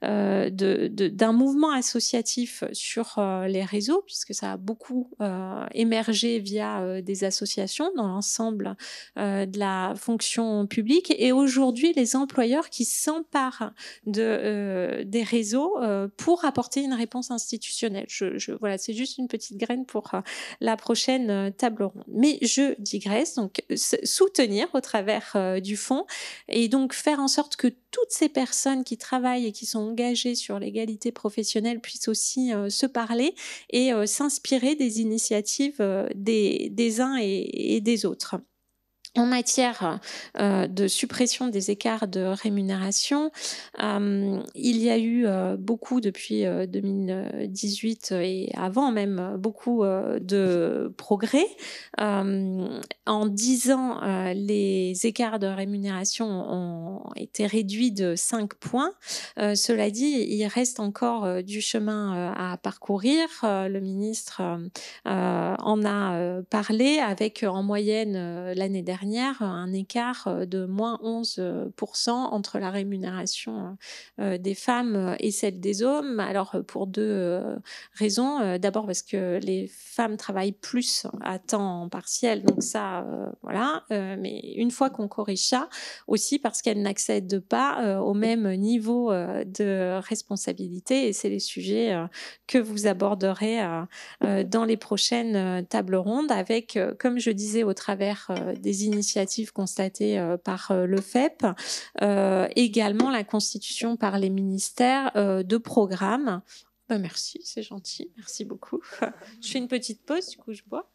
d'un mouvement associatif sur les réseaux, puisque ça a beaucoup émergé via des associations dans l'ensemble de la fonction publique. Et aujourd'hui, les employeurs qui s'emparent des réseaux pour apporter une réponse institutionnelle. Voilà, c'est juste une petite graine pour la prochaine table ronde. Mais je digresse, donc soutenir au travers du fonds et donc faire en sorte que toutes ces personnes qui travaillent et qui sont engagées sur l'égalité professionnelle puissent aussi se parler et s'inspirer des initiatives des uns et des autres. En matière de suppression des écarts de rémunération, il y a eu beaucoup depuis 2018 et avant même beaucoup de progrès. En 10 ans, les écarts de rémunération ont été réduits de 5 points. Cela dit, il reste encore du chemin à parcourir. Le ministre en a parlé avec en moyenne l'année dernière un écart de moins 11% entre la rémunération des femmes et celle des hommes. Alors pour deux raisons. D'abord parce que les femmes travaillent plus à temps partiel, donc ça, voilà. Mais une fois qu'on corrige ça, aussi parce qu'elles n'accèdent pas au même niveau de responsabilité, et c'est les sujets que vous aborderez dans les prochaines tables rondes avec, comme je disais, au travers des initiatives constatées par le FEP, également la constitution par les ministères de programmes. Merci, c'est gentil, merci beaucoup. Je fais une petite pause, du coup je bois.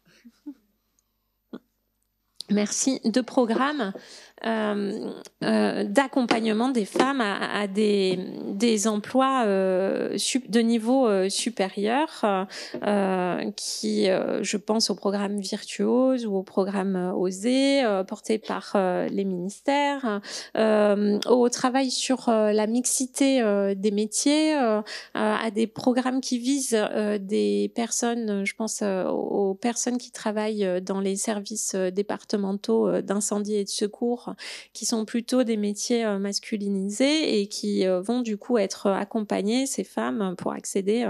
Merci. De programmes d'accompagnement des femmes à des emplois de niveau supérieur qui, je pense au programme Virtuose ou au programme Oser porté par les ministères, au travail sur la mixité des métiers, à des programmes qui visent des personnes, je pense aux personnes qui travaillent dans les services départementaux d'incendie et de secours, qui sont plutôt des métiers masculinisés et qui vont du coup être accompagnées, ces femmes, pour accéder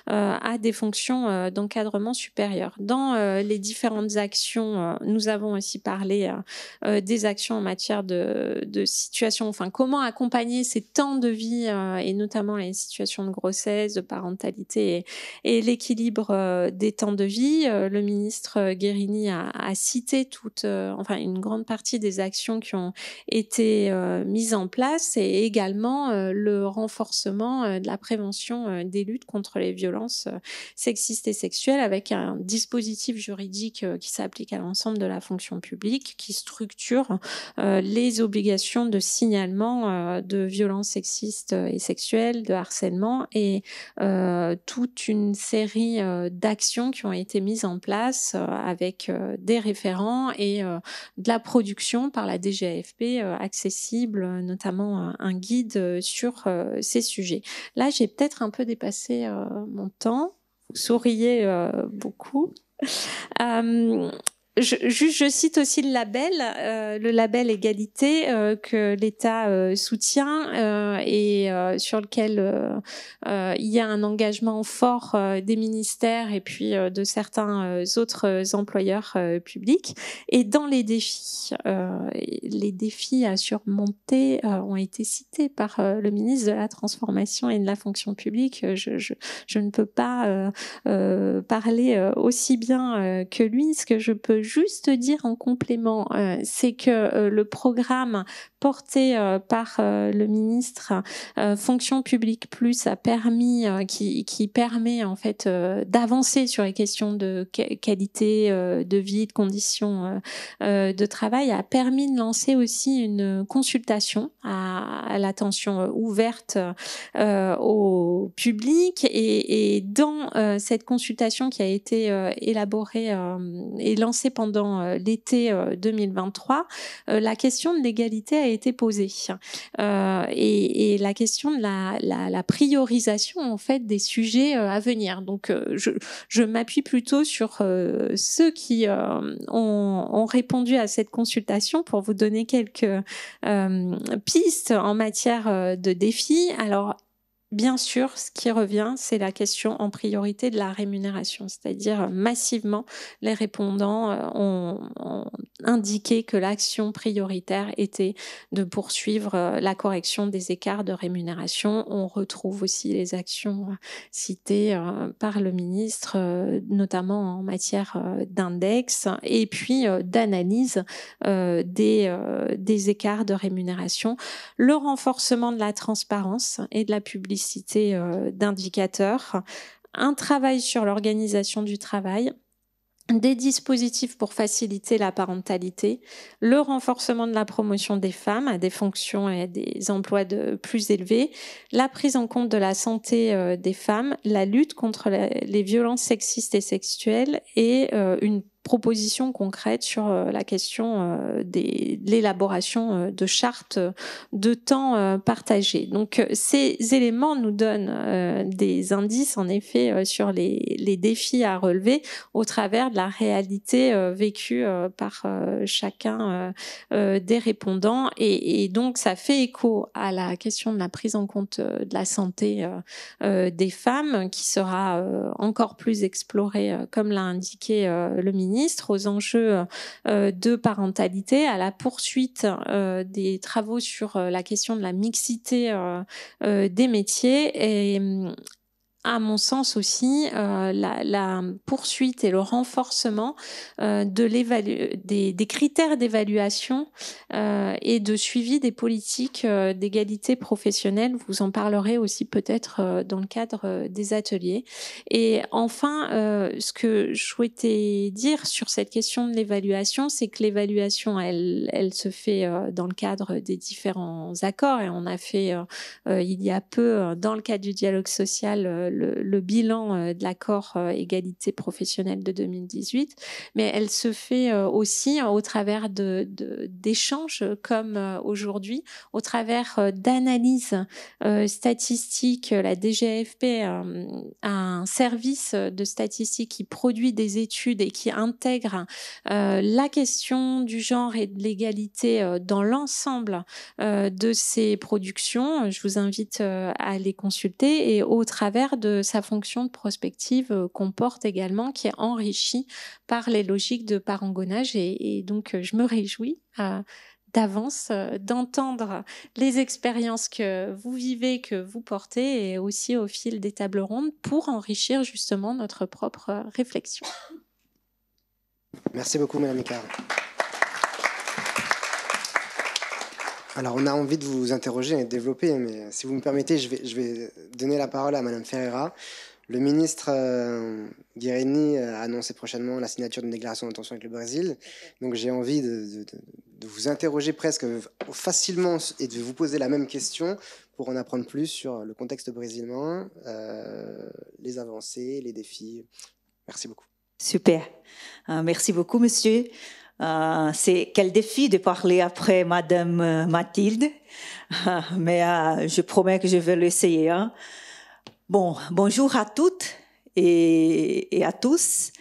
à des fonctions d'encadrement supérieur. Dans les différentes actions, nous avons aussi parlé des actions en matière de situation, enfin comment accompagner ces temps de vie et notamment les situations de grossesse, de parentalité et l'équilibre des temps de vie. Le ministre Guérini a cité enfin une grande partie des actions qui ont été mises en place et également le renforcement de la prévention des luttes contre les violences sexistes et sexuelles avec un dispositif juridique qui s'applique à l'ensemble de la fonction publique, qui structure les obligations de signalement de violences sexistes et sexuelles, de harcèlement et toute une série d'actions qui ont été mises en place avec des référents et de la production par la DGAFP accessible, notamment un guide sur ces sujets. Là, j'ai peut-être un peu dépassé mon temps. Vous souriez beaucoup. Je cite aussi le label égalité que l'État soutient et sur lequel il y a un engagement fort des ministères et puis de certains autres employeurs publics. Et dans les défis à surmonter ont été cités par le ministre de la Transformation et de la Fonction publique. Je ne peux pas parler aussi bien que lui. Ce que je peux juste dire en complément, c'est que le programme porté par le ministre Fonction publique plus a permis, qui permet en fait d'avancer sur les questions de qualité de vie, de conditions de travail, a permis de lancer aussi une consultation à l'attention ouverte au public et dans cette consultation qui a été élaborée et lancée pendant l'été 2023, la question de l'égalité a été posée et la question de la priorisation en fait des sujets à venir. Donc je m'appuie plutôt sur ceux qui ont répondu à cette consultation pour vous donner quelques pistes en matière de défis. Alors bien sûr, ce qui revient, c'est la question en priorité de la rémunération, c'est-à-dire massivement, les répondants ont indiqué que l'action prioritaire était de poursuivre la correction des écarts de rémunération. On retrouve aussi les actions citées par le ministre, notamment en matière d'index et puis d'analyse des écarts de rémunération, le renforcement de la transparence et de la publicité d'indicateurs, un travail sur l'organisation du travail, des dispositifs pour faciliter la parentalité, le renforcement de la promotion des femmes à des fonctions et à des emplois plus élevés, la prise en compte de la santé des femmes, la lutte contre les violences sexistes et sexuelles et une propositions concrètes sur la question de l'élaboration de chartes de temps partagées. Donc ces éléments nous donnent des indices en effet sur les défis à relever au travers de la réalité vécue par chacun des répondants et donc ça fait écho à la question de la prise en compte de la santé des femmes qui sera encore plus explorée comme l'a indiqué le ministre, aux enjeux de parentalité, à la poursuite des travaux sur la question de la mixité des métiers et à mon sens aussi, la poursuite et le renforcement des critères d'évaluation et de suivi des politiques d'égalité professionnelle. Vous en parlerez aussi peut-être dans le cadre des ateliers. Et enfin, ce que je souhaitais dire sur cette question de l'évaluation, c'est que l'évaluation, elle se fait dans le cadre des différents accords, et on a fait il y a peu, dans le cadre du dialogue social, le bilan de l'accord égalité professionnelle de 2018, mais elle se fait aussi au travers d'échanges comme aujourd'hui, au travers d'analyses statistiques. La DGAFP a un service de statistiques qui produit des études et qui intègre la question du genre et de l'égalité dans l'ensemble de ses productions. Je vous invite à les consulter, et au travers de sa fonction de prospective qu'on porte également, qui est enrichie par les logiques de parangonnage. Et donc, je me réjouis d'avance d'entendre les expériences que vous vivez, que vous portez, et aussi au fil des tables rondes pour enrichir justement notre propre réflexion. Merci beaucoup, Madame Icard. Alors, on a envie de vous interroger et de développer, mais si vous me permettez, je vais donner la parole à Madame Ferreira. Le ministre Guerini a annoncé prochainement la signature d'une déclaration d'intention avec le Brésil. Donc, j'ai envie de vous interroger presque facilement et de vous poser la même question pour en apprendre plus sur le contexte brésilien, les avancées, les défis. Merci beaucoup. Super. Merci beaucoup, monsieur. C'est quel défi de parler après Madame Mathilde, mais je promets que je vais l'essayer. Hein. Bon, bonjour à toutes et à tous.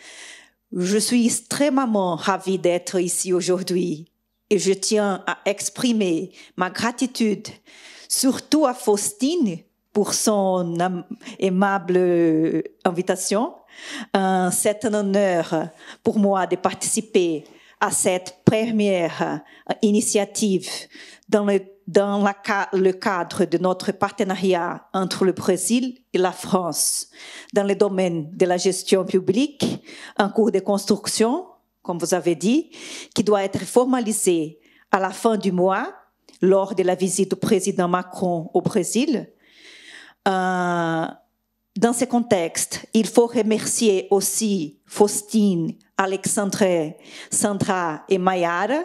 Je suis extrêmement ravie d'être ici aujourd'hui, et je tiens à exprimer ma gratitude, surtout à Faustine pour son aimable invitation. C'est un honneur pour moi de participer à cette première initiative dans le cadre de notre partenariat entre le Brésil et la France dans le domaine de la gestion publique en cours de construction, comme vous avez dit, qui doit être formalisé à la fin du mois lors de la visite du président Macron au Brésil. Dans ce contexte, il faut remercier aussi Faustine, Alexandre, Sandra et Mayara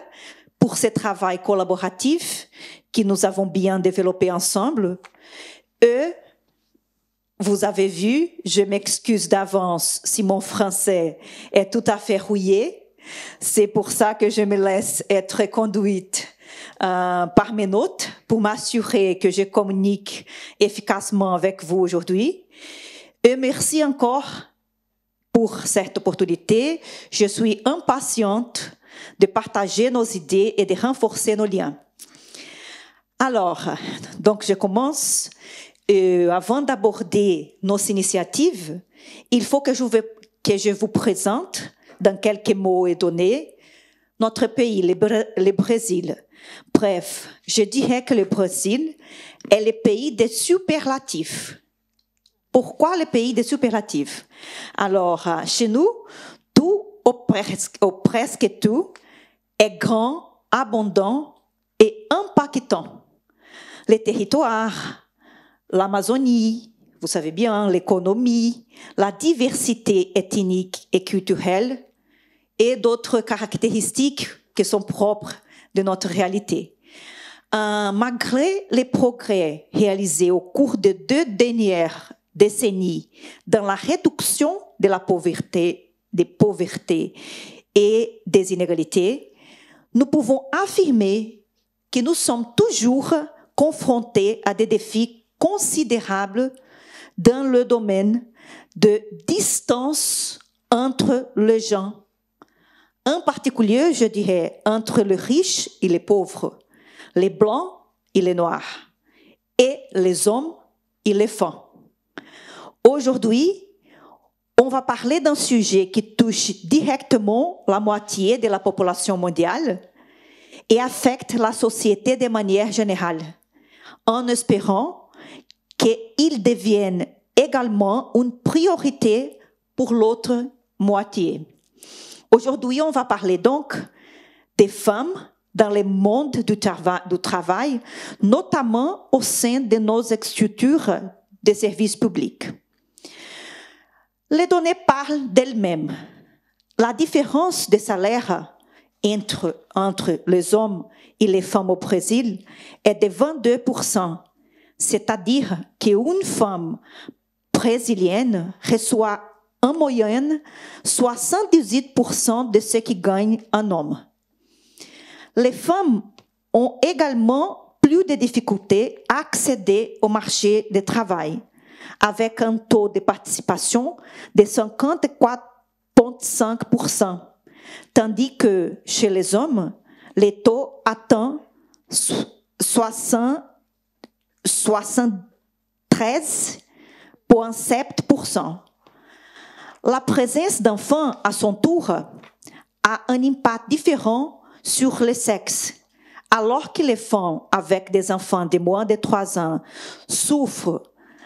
pour ce travail collaboratif que nous avons bien développé ensemble. Eux, vous avez vu, je m'excuse d'avance si mon français est tout à fait rouillé. C'est pour ça que je me laisse être conduite par mes notes pour m'assurer que je communique efficacement avec vous aujourd'hui. Et merci encore pour cette opportunité. Je suis impatiente de partager nos idées et de renforcer nos liens. Alors, donc je commence. Avant d'aborder nos initiatives, il faut que je vous présente, dans quelques mots et données, notre pays, le Brésil. Bref, je dirais que le Brésil est le pays des superlatifs. Pourquoi le pays des superlatifs? Alors, chez nous, tout, ou presque tout, est grand, abondant et impactant. Les territoires, l'Amazonie, vous savez bien, l'économie, la diversité ethnique et culturelle et d'autres caractéristiques qui sont propres de notre réalité. Malgré les progrès réalisés au cours des 2 dernières décennies dans la réduction de la pauvreté, des pauvretés et des inégalités, nous pouvons affirmer que nous sommes toujours confrontés à des défis considérables dans le domaine de distance entre les gens. En particulier, je dirais, entre les riches et les pauvres, les blancs et les noirs, et les hommes et les femmes. Aujourd'hui, on va parler d'un sujet qui touche directement la moitié de la population mondiale et affecte la société de manière générale, en espérant qu'il devienne également une priorité pour l'autre moitié. Aujourd'hui, on va parler donc des femmes dans le monde du travail, notamment au sein de nos structures de services publics. Les données parlent d'elles-mêmes. La différence de salaire entre les hommes et les femmes au Brésil est de 22%, c'est-à-dire qu'une femme brésilienne reçoit en moyenne 78% de ce que gagne un homme. Les femmes ont également plus de difficultés à accéder au marché du travail, avec un taux de participation de 54,5%, tandis que chez les hommes, le taux atteint 73,7%. La présence d'enfants, à son tour, a un impact différent sur le sexe. Alors que les femmes avec des enfants de moins de 3 ans souffrent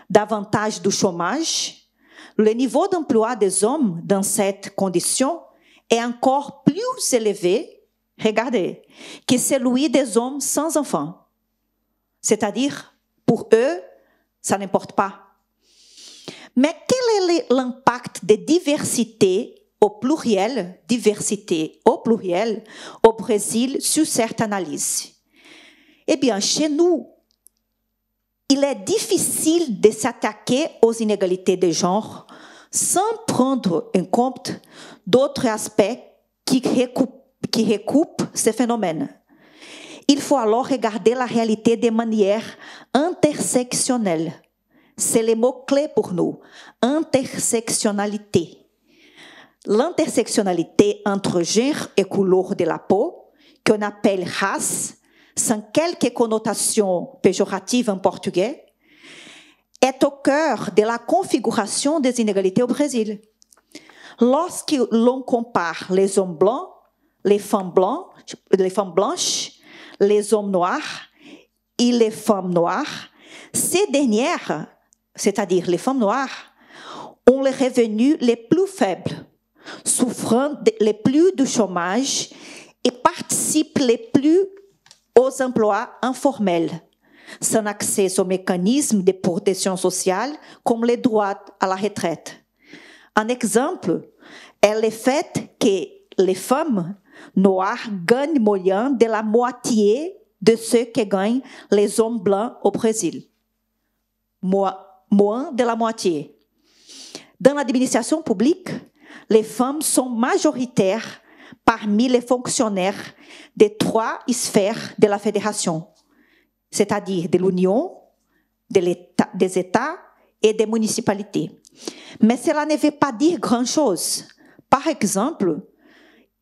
davantage du chômage, le niveau d'emploi des hommes dans cette condition est encore plus élevé, regardez, que celui des hommes sans enfants. C'est-à-dire, pour eux, ça n'importe pas. Mais quel est l'impact de diversité au pluriel au Brésil sur cette analyse? Eh bien, chez nous, il est difficile de s'attaquer aux inégalités de genre sans prendre en compte d'autres aspects qui recoupent ces phénomènes. Il faut alors regarder la réalité de manière intersectionnelle. C'est le mot-clé pour nous, intersectionnalité. L'intersectionnalité entre genre et couleur de la peau, qu'on appelle race, sans quelques connotations péjoratives en portugais, est au cœur de la configuration des inégalités au Brésil. Lorsque l'on compare les hommes blancs, les femmes blanches, les hommes noirs et les femmes noires, ces dernières, c'est-à-dire les femmes noires, ont les revenus les plus faibles, souffrant les plus du chômage et participent les plus aux emplois informels, sans accès aux mécanismes de protection sociale comme les droits à la retraite. Un exemple est le fait que les femmes noires gagnent moyen de la moitié de ce que gagnent les hommes blancs au Brésil. Moins de la moitié. Dans l'administration publique, les femmes sont majoritaires parmi les fonctionnaires des 3 sphères de la fédération, c'est-à-dire de l'Union, des États et des municipalités. Mais cela ne veut pas dire grand-chose. Par exemple,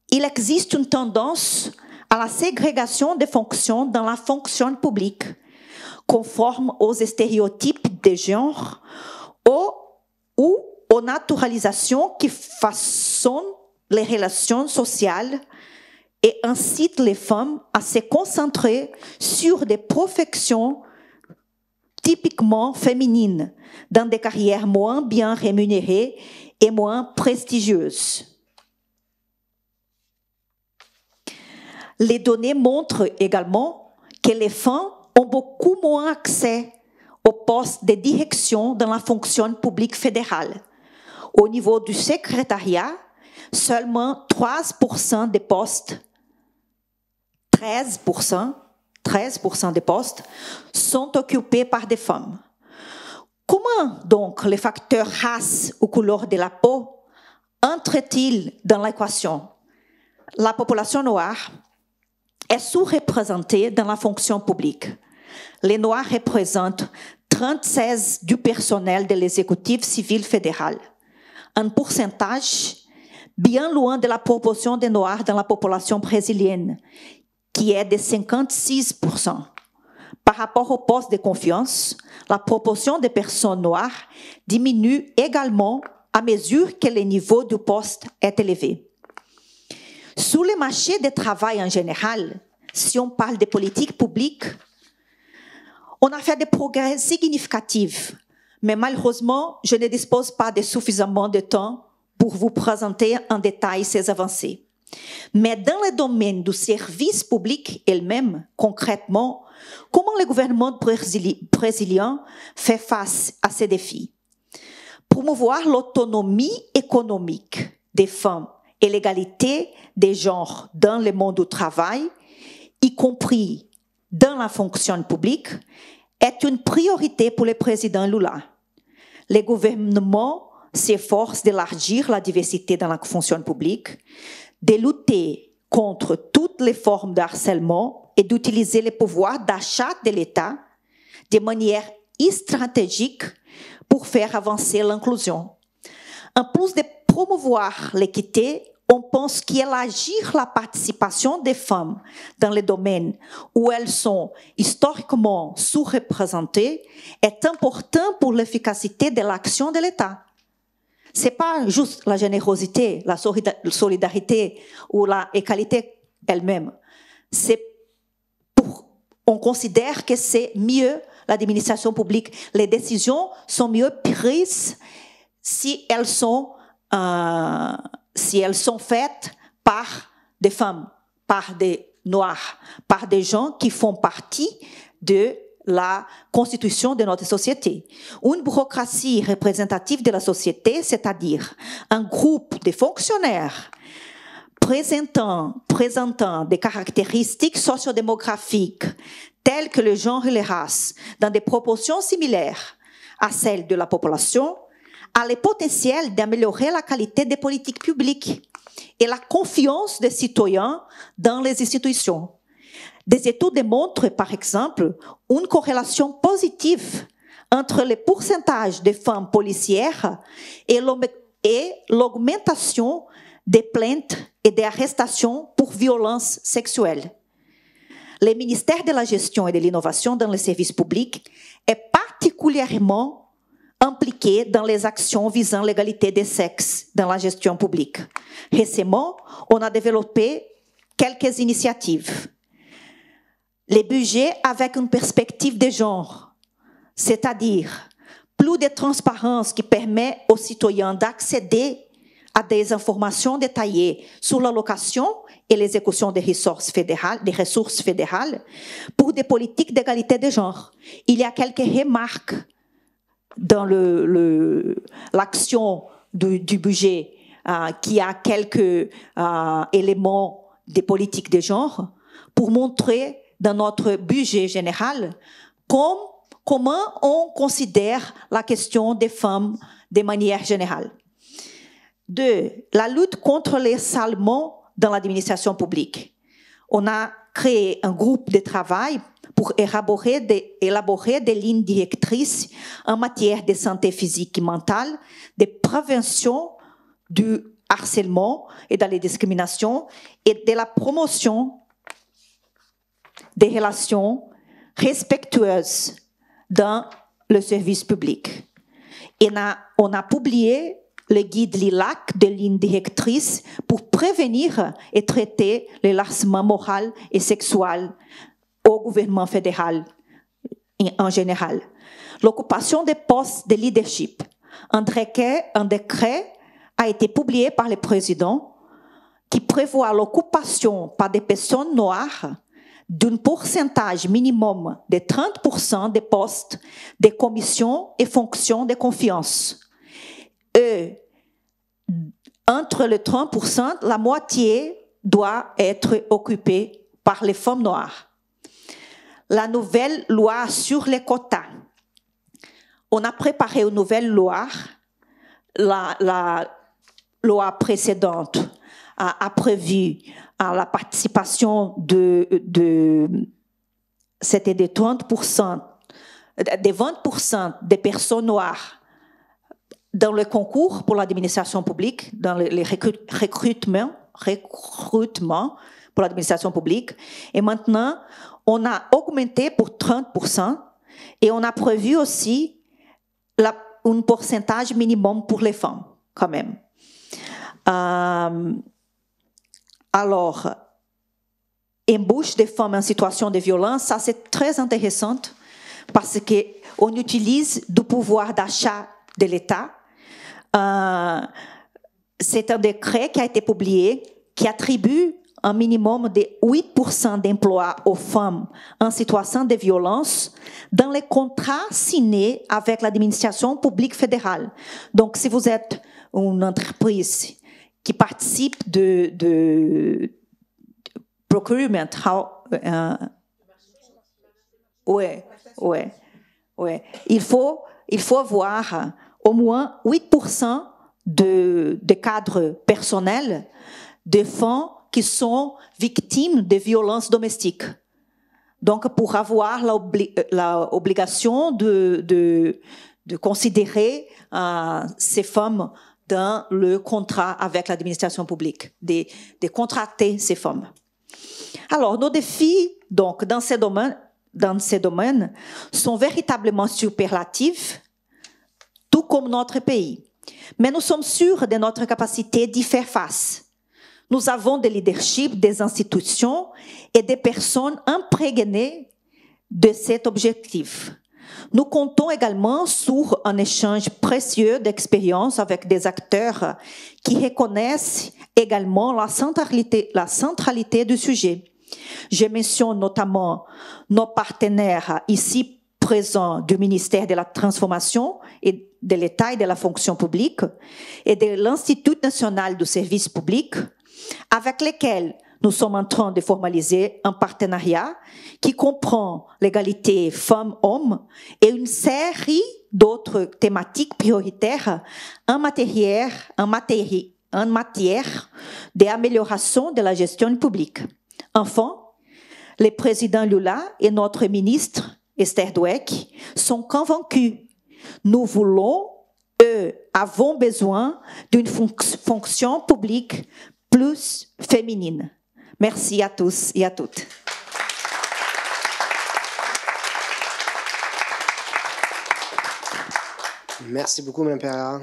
il existe une tendance à la ségrégation des fonctions dans la fonction publique, conforme aux stéréotypes de genre ou aux naturalisations qui façonnent les relations sociales et incitent les femmes à se concentrer sur des professions typiquement féminines, dans des carrières moins bien rémunérées et moins prestigieuses. Les données montrent également que les femmes ont beaucoup moins accès aux postes de direction dans la fonction publique fédérale. Au niveau du secrétariat, seulement 13% des postes, 13% des postes sont occupés par des femmes. Comment donc les facteurs race ou couleur de la peau entrent-ils dans l'équation? La population noire est sous-représentée dans la fonction publique. Les Noirs représentent 36% du personnel de l'exécutif civil fédéral, un pourcentage bien loin de la proportion des Noirs dans la population brésilienne, qui est de 56%. Par rapport au poste de confiance, la proportion des personnes noires diminue également à mesure que le niveau du poste est élevé. Sur le marché du travail en général, si on parle de politique publique, on a fait des progrès significatifs, mais malheureusement, je ne dispose pas de suffisamment de temps pour vous présenter en détail ces avancées. Mais dans le domaine du service public elle-même, concrètement, comment le gouvernement brésilien fait face à ces défis? Promouvoir l'autonomie économique des femmes et l'égalité des genres dans le monde du travail, y compris dans la fonction publique, est une priorité pour le président Lula. Le gouvernement s'efforce d'élargir la diversité dans la fonction publique, de lutter contre toutes les formes de harcèlement et d'utiliser les pouvoirs d'achat de l'État de manière stratégique pour faire avancer l'inclusion. En plus de promouvoir l'équité, on pense qu'élargir la participation des femmes dans les domaines où elles sont historiquement sous-représentées est important pour l'efficacité de l'action de l'État. Ce n'est pas juste la générosité, la solidarité ou la égalité elle-même. On considère que c'est mieux l'administration publique. Les décisions sont mieux prises si elles sont faites par des femmes, par des Noirs, par des gens qui font partie de la constitution de notre société. Une bureaucratie représentative de la société, c'est-à-dire un groupe de fonctionnaires présentant des caractéristiques sociodémographiques telles que le genre et les races, dans des proportions similaires à celles de la population, a le potentiel d'améliorer la qualité des politiques publiques et la confiance des citoyens dans les institutions. Des études démontrent, par exemple, une corrélation positive entre le pourcentage de femmes policières et l'augmentation des plaintes et des arrestations pour violences sexuelles. Le ministère de la Gestion et de l'Innovation dans les services publics est particulièrement impliqué dans les actions visant l'égalité des sexes dans la gestion publique. Récemment, on a développé quelques initiatives. Les budgets avec une perspective de genre, c'est-à-dire plus de transparence qui permet aux citoyens d'accéder à des informations détaillées sur l'allocation et l'exécution des ressources fédérales pour des politiques d'égalité de genre. Il y a quelques remarques dans l'action du budget qui a quelques éléments des politiques de genre pour montrer dans notre budget général comment on considère la question des femmes de manière générale. 2. La lutte contre les harcèlements dans l'administration publique. On a créé un groupe de travail pour élaborer des lignes directrices en matière de santé physique et mentale, de prévention du harcèlement et de la discrimination et de la promotion des relations respectueuses dans le service public. Et on a publié le guide LILAC des lignes directrices pour prévenir et traiter le harcèlement moral et sexuel au gouvernement fédéral en général. L'occupation des postes de leadership. Un décret a été publié par le président qui prévoit l'occupation par des personnes noires d'un pourcentage minimum de 30% des postes des commissions et fonctions de confiance. Entre les 30%, la moitié doit être occupée par les femmes noires. La nouvelle loi sur les quotas. On a préparé une nouvelle loi. La loi précédente a prévu la participation c'était de 30%, de 20% des personnes noires dans le concours pour l'administration publique, dans les recrutements pour l'administration publique. Et maintenant, on a augmenté pour 30% et on a prévu aussi un pourcentage minimum pour les femmes, quand même. Alors, embauche des femmes en situation de violence, ça c'est très intéressant parce qu'on utilise du pouvoir d'achat de l'État. C'est un décret qui a été publié qui attribue un minimum de 8% d'emplois aux femmes en situation de violence dans les contrats signés avec l'administration publique fédérale. Donc, si vous êtes une entreprise qui participe de procurement, il faut avoir au moins 8% de cadres personnels de femmes qui sont victimes de violences domestiques. Donc, pour avoir l'obligation de considérer ces femmes dans le contrat avec l'administration publique, de contracter ces femmes. Alors, nos défis, donc, dans ces domaines sont véritablement superlatifs, tout comme notre pays. Mais nous sommes sûrs de notre capacité d'y faire face. Nous avons des leaderships, des institutions et des personnes imprégnées de cet objectif. Nous comptons également sur un échange précieux d'expériences avec des acteurs qui reconnaissent également la centralité du sujet. Je mentionne notamment nos partenaires ici présents du ministère de la Transformation et de l'État et de la fonction publique et de l'Institut national du service public, avec lesquels nous sommes en train de formaliser un partenariat qui comprend l'égalité femmes-hommes et une série d'autres thématiques prioritaires en matière d'amélioration de la gestion publique. Enfin, le président Lula et notre ministre Esther Dweck sont convaincus. Nous voulons, avons besoin d'une fonction publique plus féminine. Merci à tous et à toutes. Merci beaucoup, Mme Pereira.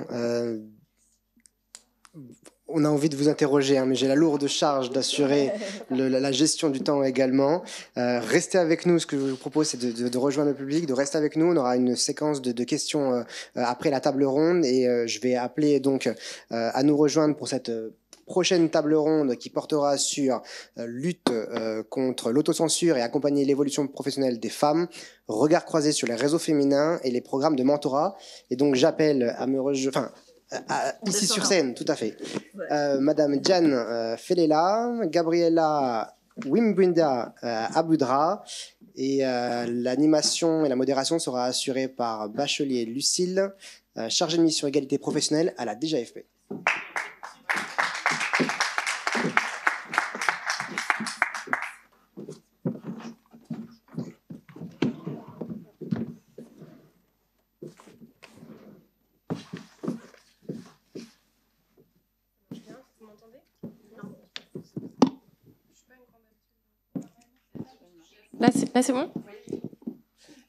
On a envie de vous interroger, hein, mais j'ai la lourde charge d'assurer la gestion du temps également. Restez avec nous. Ce que je vous propose, c'est de rejoindre le public, de rester avec nous. On aura une séquence de questions après la table ronde et je vais appeler donc à nous rejoindre pour cette prochaine table ronde qui portera sur lutte contre l'autocensure et accompagner l'évolution professionnelle des femmes, regard croisé sur les réseaux féminins et les programmes de mentorat. Et donc j'appelle à me rejoindre, ici sur scène, tout à fait, Madame Diane Felela, Gabriela Wimbwinda Aboudra, et l'animation et la modération sera assurée par Bachelier Lucille, chargée de mission égalité professionnelle à la DGAFP. Là, c'est bon ?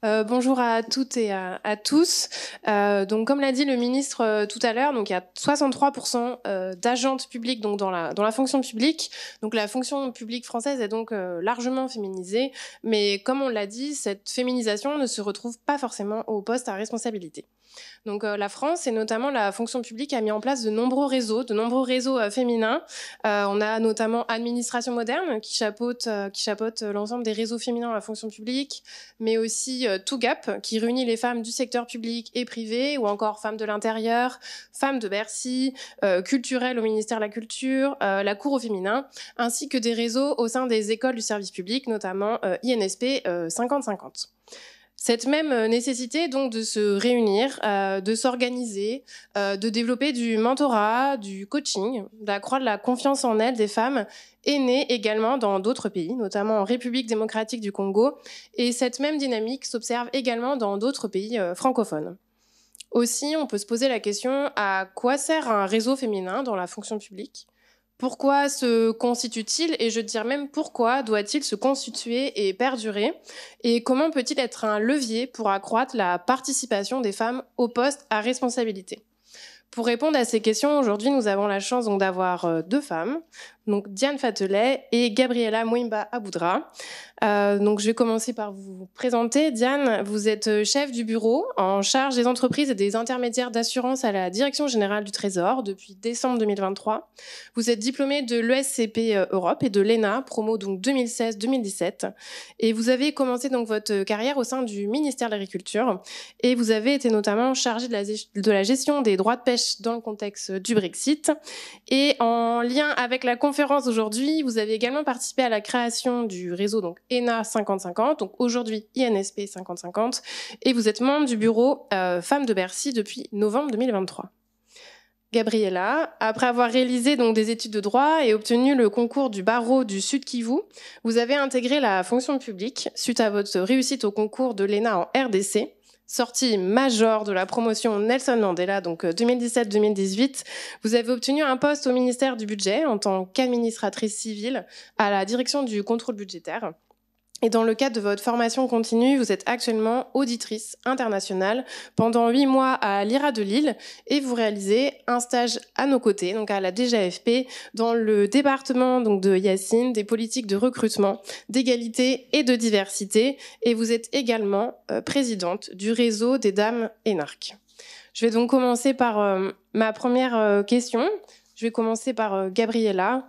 Bonjour à toutes et à tous. Donc, comme l'a dit le ministre tout à l'heure, donc il y a 63% d'agentes publiques donc dans la fonction publique. Donc la fonction publique française est donc largement féminisée, mais comme on l'a dit, cette féminisation ne se retrouve pas forcément au poste à responsabilité. Donc la France et notamment la fonction publique a mis en place de nombreux réseaux féminins. On a notamment Administration Moderne qui chapeaute l'ensemble des réseaux féminins dans la fonction publique, mais aussi TOGAP qui réunit les femmes du secteur public et privé, ou encore Femmes de l'Intérieur, Femmes de Bercy, Culturelles au ministère de la Culture, la Cour au féminin, ainsi que des réseaux au sein des écoles du service public, notamment INSP 50-50. Cette même nécessité donc de se réunir, de s'organiser, de développer du mentorat, du coaching, d'accroître la confiance en elles des femmes est née également dans d'autres pays, notamment en République démocratique du Congo, et cette même dynamique s'observe également dans d'autres pays francophones. Aussi, on peut se poser la question, à quoi sert un réseau féminin dans la fonction publique ? Pourquoi se constitue-t-il, et je dirais même pourquoi doit-il se constituer et perdurer? Et comment peut-il être un levier pour accroître la participation des femmes aux postes à responsabilité? Pour répondre à ces questions, aujourd'hui, nous avons la chance donc d'avoir deux femmes. donc Diane Fatelet et Gabriela Mouimba Aboudra. Donc je vais commencer par vous présenter. Diane, vous êtes chef du bureau en charge des entreprises et des intermédiaires d'assurance à la Direction générale du Trésor depuis décembre 2023. Vous êtes diplômée de l'ESCP Europe et de l'ENA, promo donc 2016-2017. Et vous avez commencé donc votre carrière au sein du ministère de l'Agriculture et vous avez été notamment chargée de la gestion des droits de pêche dans le contexte du Brexit. Et en lien avec la conférence aujourd'hui, vous avez également participé à la création du réseau donc ENA 50-50, donc aujourd'hui INSP 50-50, et vous êtes membre du bureau Femmes de Bercy depuis novembre 2023. Gabriela, après avoir réalisé donc des études de droit et obtenu le concours du barreau du Sud Kivu, vous avez intégré la fonction publique suite à votre réussite au concours de l'ENA en RDC. Sortie major de la promotion Nelson Mandela, donc 2017-2018, vous avez obtenu un poste au ministère du Budget en tant qu'administratrice civile à la direction du contrôle budgétaire. Et dans le cadre de votre formation continue, vous êtes actuellement auditrice internationale pendant 8 mois à l'IRA de Lille et vous réalisez un stage à nos côtés, donc à la DGAFP, dans le département donc de Yacine, des politiques de recrutement, d'égalité et de diversité. Et vous êtes également présidente du réseau des dames énarques. Je vais donc commencer par ma première question. Je vais commencer par Gabriela.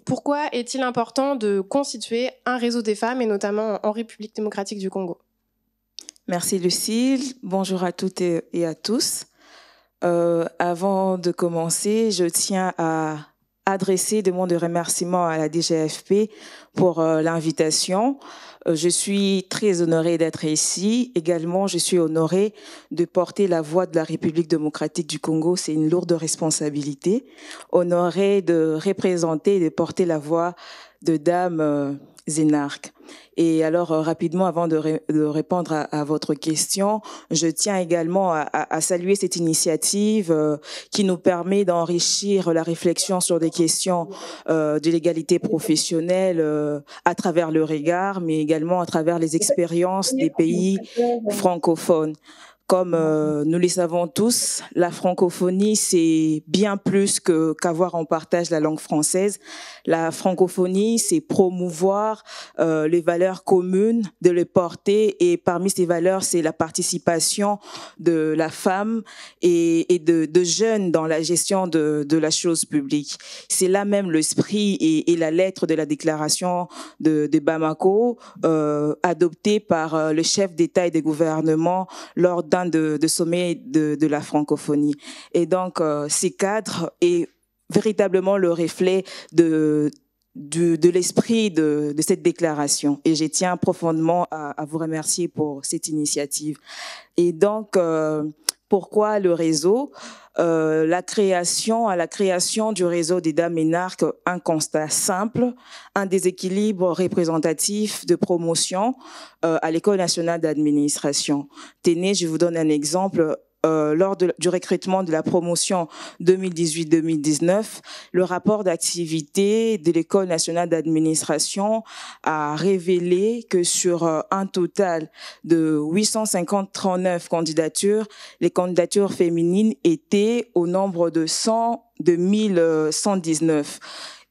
Pourquoi est-il important de constituer un réseau des femmes, et notamment en République démocratique du Congo? Merci Lucille. Bonjour à toutes et à tous. Avant de commencer, je tiens à adresser des mots de remerciement à la DGAFP pour l'invitation. Je suis très honorée d'être ici. Également, je suis honorée de porter la voix de la République démocratique du Congo. C'est une lourde responsabilité. Honorée de représenter et de porter la voix de dames énarques. Et alors, rapidement, avant de répondre à votre question, je tiens également à saluer cette initiative qui nous permet d'enrichir la réflexion sur des questions de l'égalité professionnelle à travers le regard, mais également à travers les expériences des pays francophones. Comme nous le savons tous, la francophonie, c'est bien plus qu'avoir en partage la langue française. La francophonie, c'est promouvoir les valeurs communes, de les porter. Et parmi ces valeurs, c'est la participation de la femme et de jeunes dans la gestion de la chose publique. C'est là même l'esprit et la lettre de la déclaration de Bamako, adoptée par le chef d'État et de gouvernement lors d'un de sommet de la francophonie. Et donc, ces cadres est véritablement le reflet de l'esprit de cette déclaration. Et je tiens profondément à vous remercier pour cette initiative. Et donc, pourquoi le réseau? La création du réseau des dames énarques, un constat simple, un déséquilibre représentatif de promotion à l'École nationale d'administration. Tenez, je vous donne un exemple. Lors du recrutement de la promotion 2018-2019, le rapport d'activité de l'École nationale d'administration a révélé que sur un total de 839 candidatures, les candidatures féminines étaient au nombre de 1119.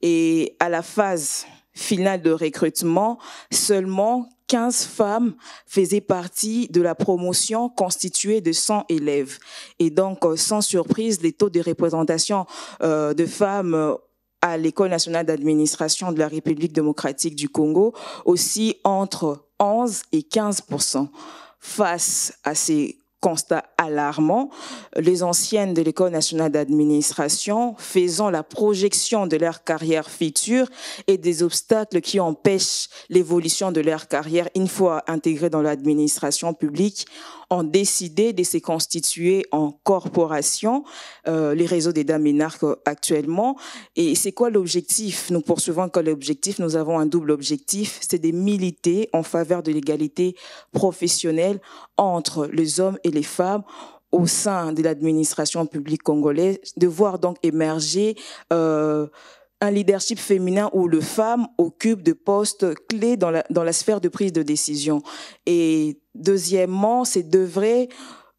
Et à la phase finale de recrutement, seulement 15 femmes faisaient partie de la promotion constituée de 100 élèves. Et donc, sans surprise, les taux de représentation de femmes à l'École nationale d'administration de la République démocratique du Congo aussi entre 11 et 15%. Face à ces constat alarmant, les anciennes de l'École nationale d'administration faisant la projection de leur carrière future et des obstacles qui empêchent l'évolution de leur carrière une fois intégrées dans l'administration publique, ont décidé de se constituer en corporation, les réseaux des dames énarques actuellement. Et c'est quoi l'objectif? Nous poursuivons comme l'objectif, nous avons un double objectif, c'est de militer en faveur de l'égalité professionnelle entre les hommes et les femmes au sein de l'administration publique congolaise, de voir donc émerger un leadership féminin où les femmes occupent des postes clés dans la sphère de prise de décision. Et deuxièmement, c'est d'œuvrer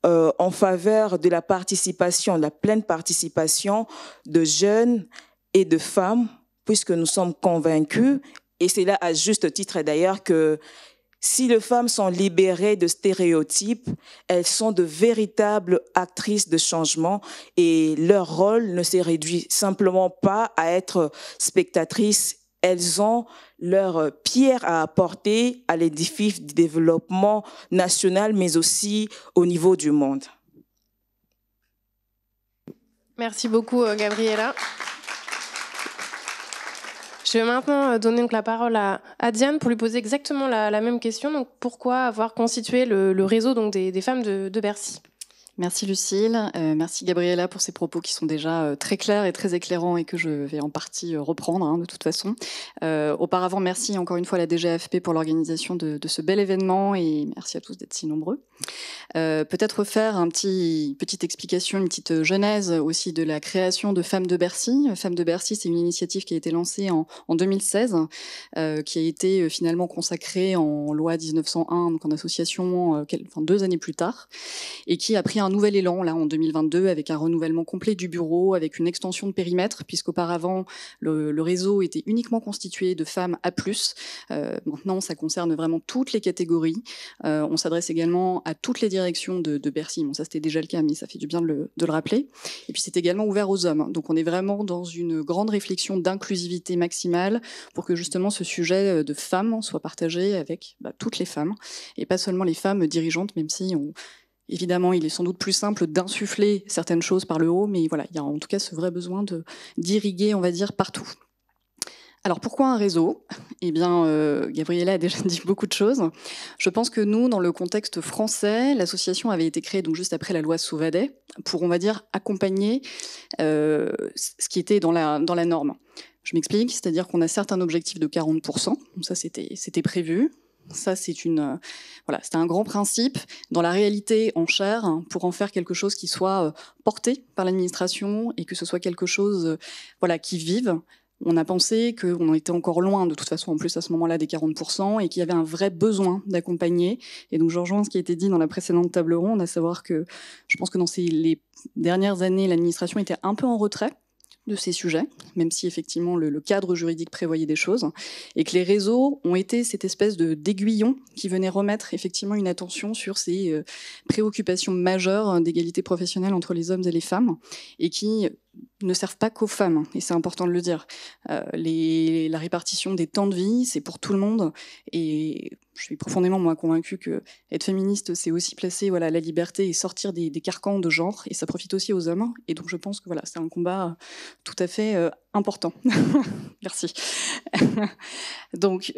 en faveur de la participation, de la pleine participation de jeunes et de femmes, puisque nous sommes convaincus, et c'est là à juste titre d'ailleurs, que si les femmes sont libérées de stéréotypes, elles sont de véritables actrices de changement et leur rôle ne se réduit simplement pas à être spectatrices. Elles ont leur pierre à apporter à l'édifice du développement national, mais aussi au niveau du monde. Merci beaucoup, Gabriela. Je vais maintenant donner donc la parole à Diane pour lui poser exactement la même question. Donc, pourquoi avoir constitué le réseau donc des femmes de Bercy ? Merci Lucille, merci Gabriela pour ces propos qui sont déjà très clairs et très éclairants et que je vais en partie reprendre de toute façon. Auparavant, merci encore une fois à la DGAFP pour l'organisation de ce bel événement et merci à tous d'être si nombreux. Peut-être faire petite explication, une petite genèse aussi de la création de Femmes de Bercy. Femmes de Bercy, c'est une initiative qui a été lancée en 2016, qui a été finalement consacrée en loi 1901, donc en association 2 années plus tard, et qui a pris un nouvel élan là en 2022 avec un renouvellement complet du bureau, avec une extension de périmètre, puisqu'auparavant le réseau était uniquement constitué de femmes A+. Maintenant, ça concerne vraiment toutes les catégories. On s'adresse également à toutes les directions de Bercy. Bon, ça c'était déjà le cas, mais ça fait du bien de le rappeler. Et puis c'est également ouvert aux hommes. Donc on est vraiment dans une grande réflexion d'inclusivité maximale pour que justement ce sujet de femmes soit partagé avec toutes les femmes et pas seulement les femmes dirigeantes, même si évidemment, il est sans doute plus simple d'insuffler certaines choses par le haut, mais voilà, il y a en tout cas ce vrai besoin d'irriguer, on va dire, partout. Alors pourquoi un réseau ? Eh bien, Gabriela a déjà dit beaucoup de choses. Je pense que nous, dans le contexte français, l'association avait été créée donc juste après la loi Sauvadet pour, on va dire, accompagner ce qui était dans la norme. Je m'explique, c'est-à-dire qu'on a certes un objectif de 40%, donc ça c'était prévu. Ça, c'était un grand principe. Dans la réalité, en chair, pour en faire quelque chose qui soit porté par l'administration et que ce soit quelque chose qui vive, on a pensé qu'on en était encore loin, de toute façon, en plus à ce moment-là, des 40%, et qu'il y avait un vrai besoin d'accompagner. Et donc, je rejoins ce qui a été dit dans la précédente table ronde, à savoir que je pense que dans les dernières années, l'administration était un peu en retrait de ces sujets, même si effectivement le cadre juridique prévoyait des choses, et que les réseaux ont été cette espèce d'aiguillon qui venait remettre effectivement une attention sur ces préoccupations majeures d'égalité professionnelle entre les hommes et les femmes, et qui ne servent pas qu'aux femmes, et c'est important de le dire. La répartition des temps de vie, c'est pour tout le monde, et je suis profondément convaincue que être féministe, c'est aussi placer la liberté et sortir des carcans de genre, et ça profite aussi aux hommes, et donc je pense que c'est un combat tout à fait important. Merci. Donc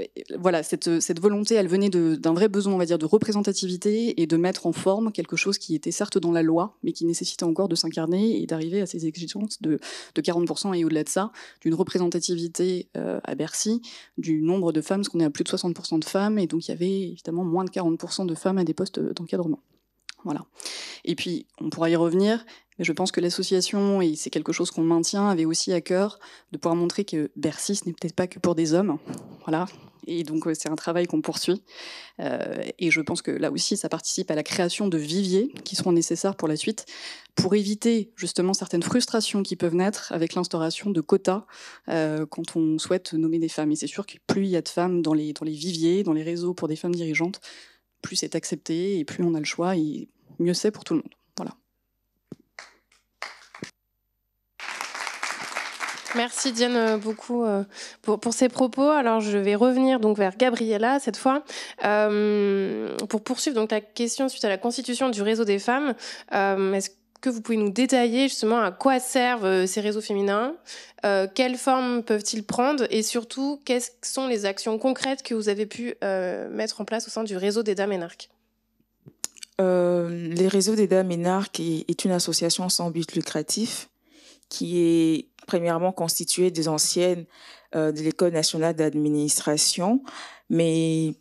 cette volonté, elle venait d'un vrai besoin, on va dire, de représentativité et de mettre en forme quelque chose qui était certes dans la loi, mais qui nécessitait encore de s'incarner et d'arriver à ces exigences de 40% et au-delà de ça, d'une représentativité à Bercy, du nombre de femmes, parce qu'on est à plus de 60% de femmes, et donc il y avait évidemment moins de 40% de femmes à des postes d'encadrement. Voilà. Et puis, on pourra y revenir, mais je pense que l'association, et c'est quelque chose qu'on maintient, avait aussi à cœur de pouvoir montrer que Bercy, ce n'est peut-être pas que pour des hommes. Voilà. Et donc, c'est un travail qu'on poursuit. Et je pense que là aussi, ça participe à la création de viviers qui seront nécessaires pour la suite, pour éviter justement certaines frustrations qui peuvent naître avec l'instauration de quotas quand on souhaite nommer des femmes. Et c'est sûr que plus il y a de femmes dans les viviers, dans les réseaux pour des femmes dirigeantes, plus c'est accepté et plus on a le choix et mieux c'est pour tout le monde. Voilà. Merci Diane beaucoup pour ces propos. Alors je vais revenir donc vers Gabriela cette fois pour poursuivre donc la question suite à la constitution du réseau des femmes. Est-ce que vous pouvez nous détailler justement à quoi servent ces réseaux féminins, quelles formes peuvent-ils prendre et surtout quelles sont les actions concrètes que vous avez pu mettre en place au sein du réseau des Dames énarques? Les réseaux des Dames énarques est une association sans but lucratif qui est premièrement constituée des anciennes de l'École nationale d'administration, mais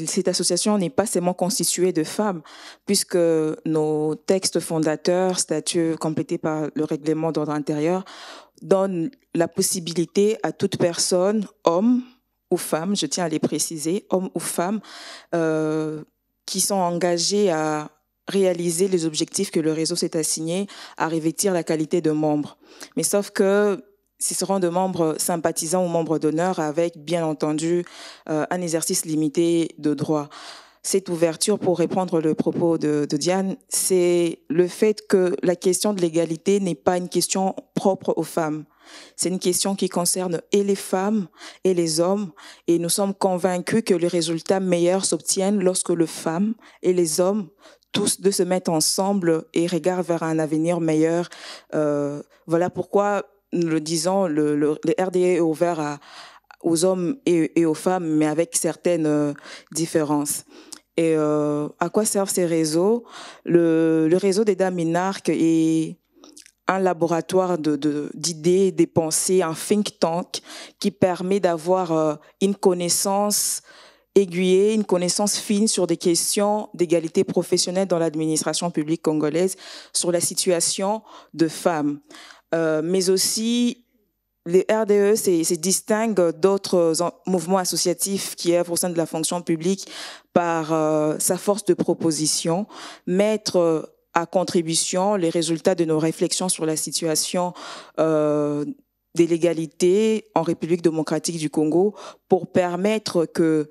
cette association n'est pas seulement constituée de femmes, puisque nos textes fondateurs, statuts complétés par le règlement d'ordre intérieur, donnent la possibilité à toute personne, homme ou femme, je tiens à les préciser, homme ou femme, qui sont engagés à réaliser les objectifs que le réseau s'est assigné, à revêtir la qualité de membre. Mais sauf que ce seront de membres sympathisants ou membres d'honneur avec, bien entendu, un exercice limité de droit. Cette ouverture, pour répondre le propos de Diane, c'est le fait que la question de l'égalité n'est pas une question propre aux femmes. C'est une question qui concerne et les femmes et les hommes, et nous sommes convaincus que les résultats meilleurs s'obtiennent lorsque les femmes et les hommes tous deux se mettent ensemble et regardent vers un avenir meilleur. Voilà pourquoi nous le disons, le RDE est ouvert aux hommes et aux femmes, mais avec certaines différences. Et à quoi servent ces réseaux? Le réseau des Dames Minarques est un laboratoire d'idées, des pensées, un think tank qui permet d'avoir une connaissance aiguillée, une connaissance fine sur des questions d'égalité professionnelle dans l'administration publique congolaise, sur la situation de femmes. Mais aussi, les RDE se distinguent d'autres mouvements associatifs qui œuvrent au sein de la fonction publique par sa force de proposition, mettre à contribution les résultats de nos réflexions sur la situation de l'égalité en République démocratique du Congo pour permettre que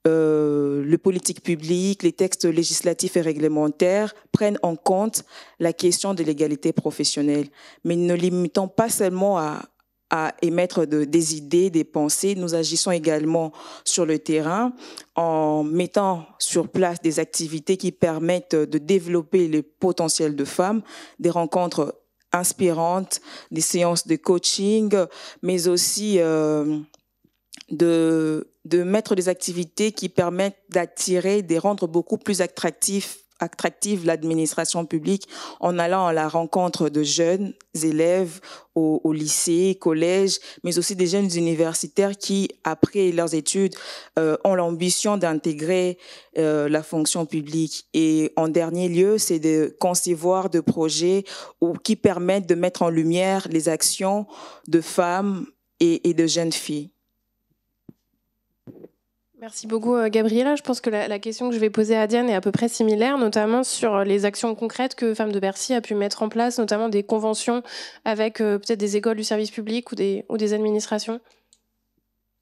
les politiques publiques, les textes législatifs et réglementaires prennent en compte la question de l'égalité professionnelle. Mais ne limitons pas seulement à émettre des idées, des pensées. Nous agissons également sur le terrain en mettant sur place des activités qui permettent de développer les potentiels de femmes, des rencontres inspirantes, des séances de coaching, mais aussi de mettre des activités qui permettent d'attirer, de rendre beaucoup plus attractive l'administration publique en allant à la rencontre de jeunes élèves au lycée, collège, mais aussi des jeunes universitaires qui, après leurs études, ont l'ambition d'intégrer la fonction publique. Et en dernier lieu, c'est de concevoir des projets qui permettent de mettre en lumière les actions de femmes et de jeunes filles. Merci beaucoup, Gabriela. Je pense que la question que je vais poser à Diane est à peu près similaire, notamment sur les actions concrètes que Femmes de Bercy a pu mettre en place, notamment des conventions avec peut-être des écoles du service public ou des administrations.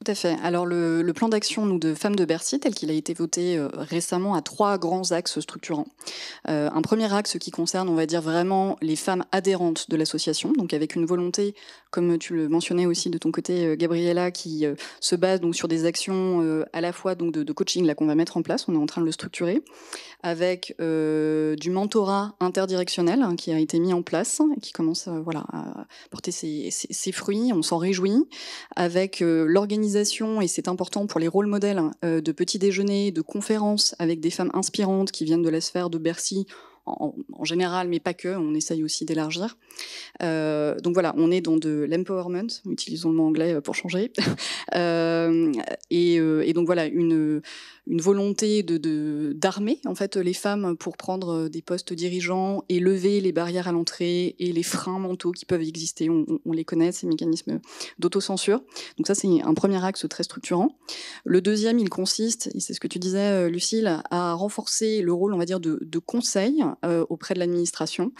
Tout à fait. Alors le plan d'action de Femmes de Bercy, tel qu'il a été voté récemment, a 3 grands axes structurants. Un premier axe qui concerne, on va dire, vraiment les femmes adhérentes de l'association, donc avec une volonté, comme tu le mentionnais aussi de ton côté, Gabriela, qui se base donc sur des actions à la fois donc de coaching là qu'on va mettre en place, on est en train de le structurer, avec du mentorat interdirectionnel qui a été mis en place et qui commence à porter ses fruits, on s'en réjouit, avec l'organisation, et c'est important pour les rôles modèles, de petits déjeuners, de conférences avec des femmes inspirantes qui viennent de la sphère de Bercy en général, mais pas que, on essaye aussi d'élargir. Donc voilà, on est dans de l'empowerment, utilisons le mot anglais pour changer, et donc voilà, une volonté d'armer en fait les femmes pour prendre des postes dirigeants et lever les barrières à l'entrée et les freins mentaux qui peuvent exister. On les connaît, ces mécanismes d'autocensure. Donc ça, c'est un premier axe très structurant. Le deuxième, il consiste, et c'est ce que tu disais, Lucille, à renforcer le rôle, on va dire, de conseil auprès de l'administration.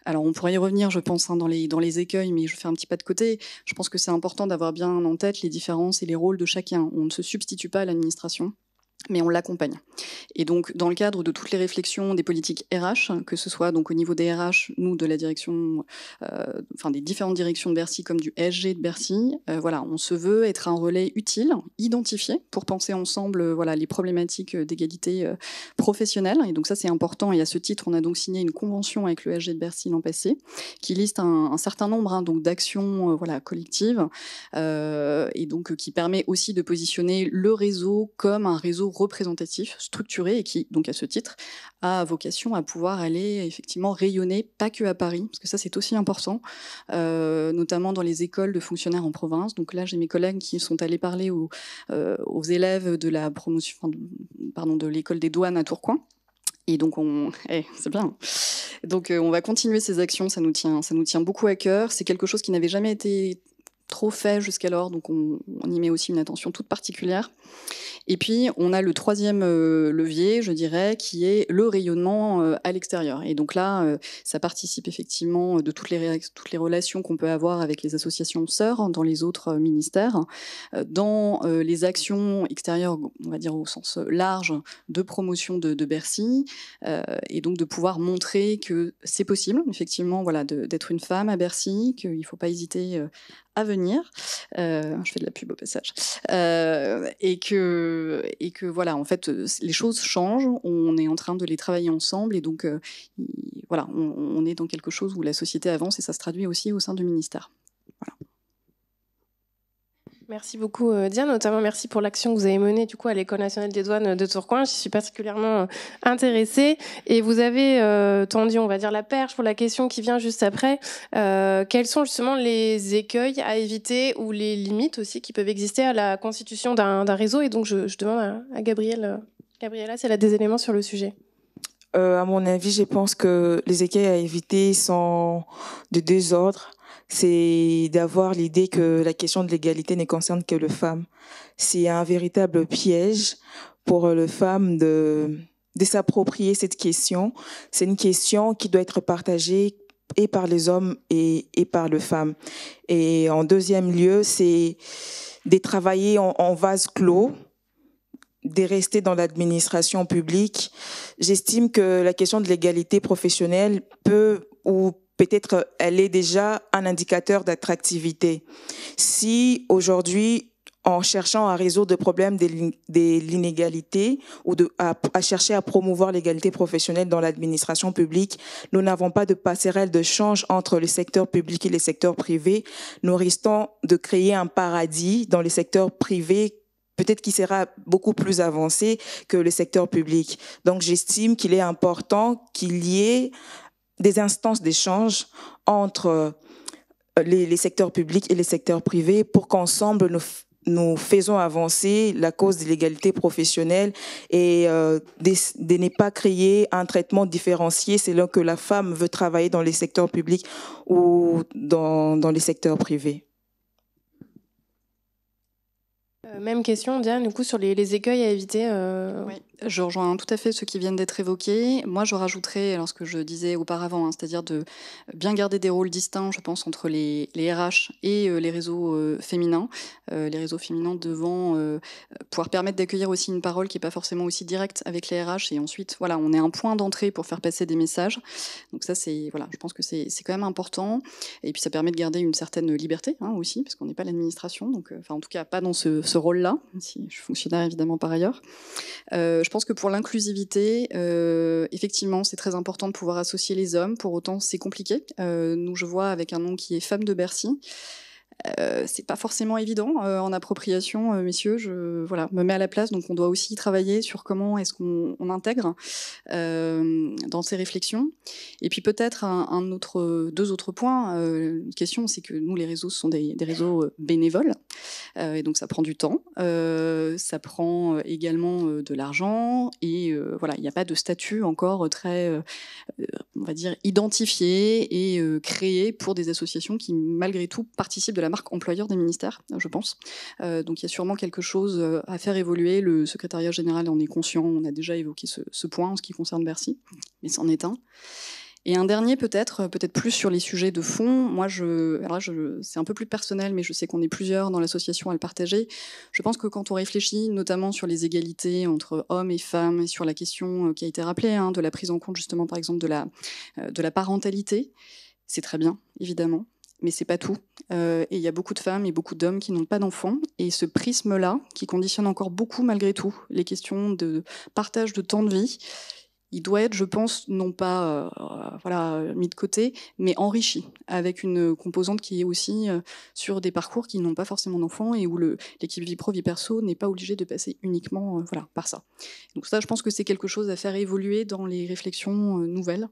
Alors on pourrait y revenir, je pense, dans les écueils, mais je fais un petit pas de côté. Je pense que c'est important d'avoir bien en tête les différences et les rôles de chacun. On ne se substitue pas à l'administration, mais on l'accompagne. Et donc, dans le cadre de toutes les réflexions des politiques RH, que ce soit donc au niveau des RH, nous, de la direction, des différentes directions de Bercy, comme du SG de Bercy, on se veut être un relais utile, identifié, pour penser ensemble les problématiques d'égalité professionnelle. Et donc ça, c'est important. Et à ce titre, on a donc signé une convention avec le SG de Bercy l'an passé, qui liste un certain nombre donc d'actions collectives, et donc qui permet aussi de positionner le réseau comme un réseau représentatif, structuré, et qui, donc à ce titre, a vocation à pouvoir aller effectivement rayonner, pas que à Paris, parce que ça c'est aussi important, notamment dans les écoles de fonctionnaires en province. Donc là, j'ai mes collègues qui sont allés parler aux élèves de la promotion, de l'école des douanes à Tourcoing. Et donc c'est bien. Donc on va continuer ces actions, ça nous tient beaucoup à cœur. C'est quelque chose qui n'avait jamais été trop fait jusqu'alors, donc on y met aussi une attention toute particulière. Et puis, on a le troisième levier, je dirais, qui est le rayonnement à l'extérieur. Et donc là, ça participe effectivement de toutes les relations qu'on peut avoir avec les associations sœurs dans les autres ministères, dans les actions extérieures, on va dire au sens large, de promotion de Bercy, et donc de pouvoir montrer que c'est possible, effectivement, voilà, d'être une femme à Bercy, qu'il ne faut pas hésiter à venir. Je fais de la pub au passage. Et que voilà, en fait, les choses changent, on est en train de les travailler ensemble, et donc voilà, on est dans quelque chose où la société avance, et ça se traduit aussi au sein du ministère. Voilà. Merci beaucoup Diane, notamment merci pour l'action que vous avez menée du coup à l'École nationale des douanes de Tourcoing. Je suis particulièrement intéressée, et vous avez tendu, on va dire, la perche pour la question qui vient juste après. Quels sont justement les écueils à éviter ou les limites aussi qui peuvent exister à la constitution d'un réseau? Et donc je demande à Gabriella si elle a des éléments sur le sujet. À mon avis, je pense que les écueils à éviter sont de deux ordres. C'est d'avoir l'idée que la question de l'égalité ne concerne que les femmes. C'est un véritable piège pour les femmes de s'approprier cette question. C'est une question qui doit être partagée et par les hommes et par les femmes. Et en deuxième lieu, c'est de travailler en vase clos, de rester dans l'administration publique. J'estime que la question de l'égalité professionnelle peut, ou peut-être elle est déjà un indicateur d'attractivité. Si aujourd'hui, en cherchant à résoudre le problème de l'inégalité ou à chercher à promouvoir l'égalité professionnelle dans l'administration publique, nous n'avons pas de passerelle de change entre le secteur public et le secteur privé, nous risquons de créer un paradis dans le secteur privé, peut-être qui sera beaucoup plus avancé que le secteur public. Donc j'estime qu'il est important qu'il y ait des instances d'échange entre les secteurs publics et les secteurs privés pour qu'ensemble nous faisons avancer la cause de l'égalité professionnelle et de ne pas créer un traitement différencié selon que la femme veut travailler dans les secteurs publics ou dans les secteurs privés. Même question, Diane, du coup, sur les écueils à éviter. Oui, je rejoins tout à fait ceux qui viennent d'être évoqués. Moi, je rajouterais, alors ce que je disais auparavant, c'est-à-dire de bien garder des rôles distincts, je pense, entre les RH et les réseaux féminins. Les réseaux féminins devant pouvoir permettre d'accueillir aussi une parole qui n'est pas forcément aussi directe avec les RH. Et ensuite, voilà, on est un point d'entrée pour faire passer des messages. Donc ça, voilà, je pense que c'est quand même important. Et puis, ça permet de garder une certaine liberté aussi, parce qu'on n'est pas l'administration. Donc, en tout cas, pas dans ce rôle-là, si je suis fonctionnaire évidemment par ailleurs. Je pense que pour l'inclusivité, effectivement, c'est très important de pouvoir associer les hommes. Pour autant, c'est compliqué. Nous, je vois avec un nom qui est Femmes de Bercy. C'est pas forcément évident en appropriation, messieurs. Je me mets à la place, donc on doit aussi travailler sur comment est-ce qu'on intègre dans ces réflexions. Et puis peut-être deux autres points. Une question, c'est que nous, les réseaux, ce sont des réseaux bénévoles, et donc ça prend du temps, ça prend également de l'argent, et il n'y a pas de statut encore très, on va dire, identifié et créé pour des associations qui, malgré tout, participent de la marque employeur des ministères, je pense. Donc il y a sûrement quelque chose à faire évoluer. Le secrétariat général en est conscient, on a déjà évoqué ce point en ce qui concerne Bercy, mais c'en est un. Et un dernier peut-être plus sur les sujets de fond. Moi, c'est un peu plus personnel, mais je sais qu'on est plusieurs dans l'association à le partager. Je pense que quand on réfléchit notamment sur les égalités entre hommes et femmes, et sur la question qui a été rappelée, de la prise en compte justement par exemple de la parentalité, c'est très bien, évidemment. Mais c'est pas tout. Et il y a beaucoup de femmes et beaucoup d'hommes qui n'ont pas d'enfants. Et ce prisme-là, qui conditionne encore beaucoup malgré tout les questions de partage de temps de vie, il doit être, je pense, non pas mis de côté, mais enrichi, avec une composante qui est aussi sur des parcours qui n'ont pas forcément d'enfants et où l'équipe vie pro, vie perso n'est pas obligée de passer uniquement par ça. Donc ça, je pense que c'est quelque chose à faire évoluer dans les réflexions nouvelles.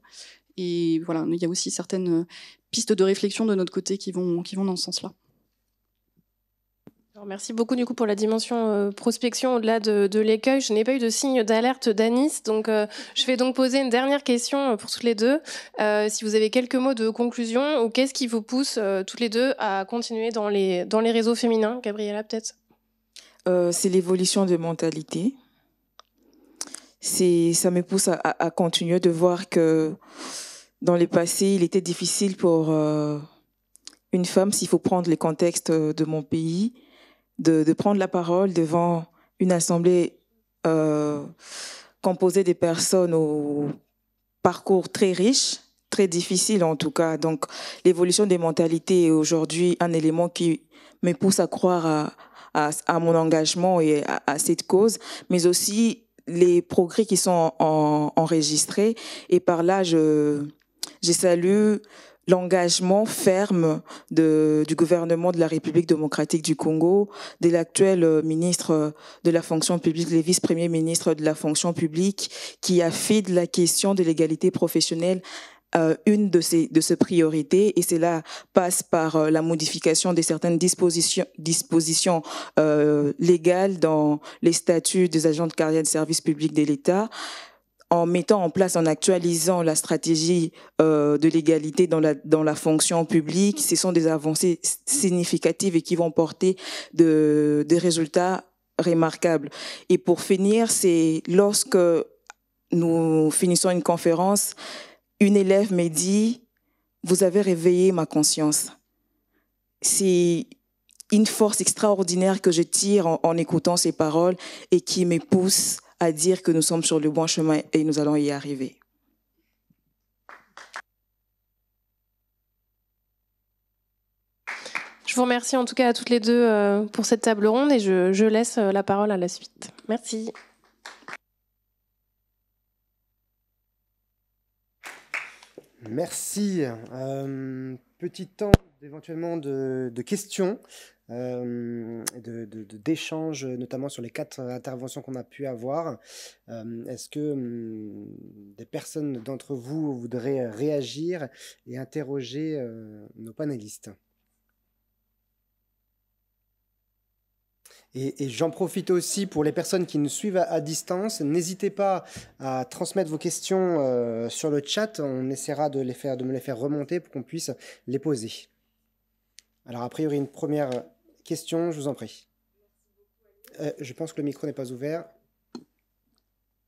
Et il y a aussi certaines pistes de réflexion de notre côté qui vont dans ce sens-là. Alors, merci beaucoup du coup pour la dimension prospection au-delà de l'écueil. Je n'ai pas eu de signe d'alerte d'Anis, donc je vais donc poser une dernière question pour toutes les deux. Si vous avez quelques mots de conclusion, ou qu'est-ce qui vous pousse toutes les deux à continuer dans les réseaux féminins? Gabriella, peut-être. C'est l'évolution de mentalité. Ça me pousse à continuer de voir que dans le passé, il était difficile pour une femme, s'il faut prendre les contextes de mon pays, de prendre la parole devant une assemblée composée de personnes au parcours très riche, très difficile en tout cas. Donc l'évolution des mentalités est aujourd'hui un élément qui me pousse à croire à mon engagement et à cette cause, mais aussi les progrès qui sont enregistrés. Et par là, je salue l'engagement ferme du gouvernement de la République démocratique du Congo, de l'actuel ministre de la fonction publique, le vice-premier ministre de la fonction publique, qui a fait de la question de l'égalité professionnelle une de ses priorités, et cela passe par la modification de certaines dispositions légales dans les statuts des agents de carrière de service public de l'État, en mettant en place, en actualisant la stratégie de l'égalité dans la fonction publique. Ce sont des avancées significatives et qui vont porter des résultats remarquables. Et pour finir, c'est lorsque nous finissons une conférence, une élève m'a dit « Vous avez réveillé ma conscience ». C'est une force extraordinaire que je tire en écoutant ces paroles et qui me pousse à dire que nous sommes sur le bon chemin et nous allons y arriver. Je vous remercie en tout cas à toutes les deux pour cette table ronde et je laisse la parole à la suite. Merci. Merci. Petit temps éventuellement de questions, d'échanges, notamment sur les 4 interventions qu'on a pu avoir. Est-ce que des personnes d'entre vous voudraient réagir et interroger nos panélistes ? Et j'en profite aussi pour les personnes qui nous suivent à distance. N'hésitez pas à transmettre vos questions sur le chat. On essaiera de me les faire remonter pour qu'on puisse les poser. Alors, a priori, une première question, je vous en prie. Je pense que le micro n'est pas ouvert.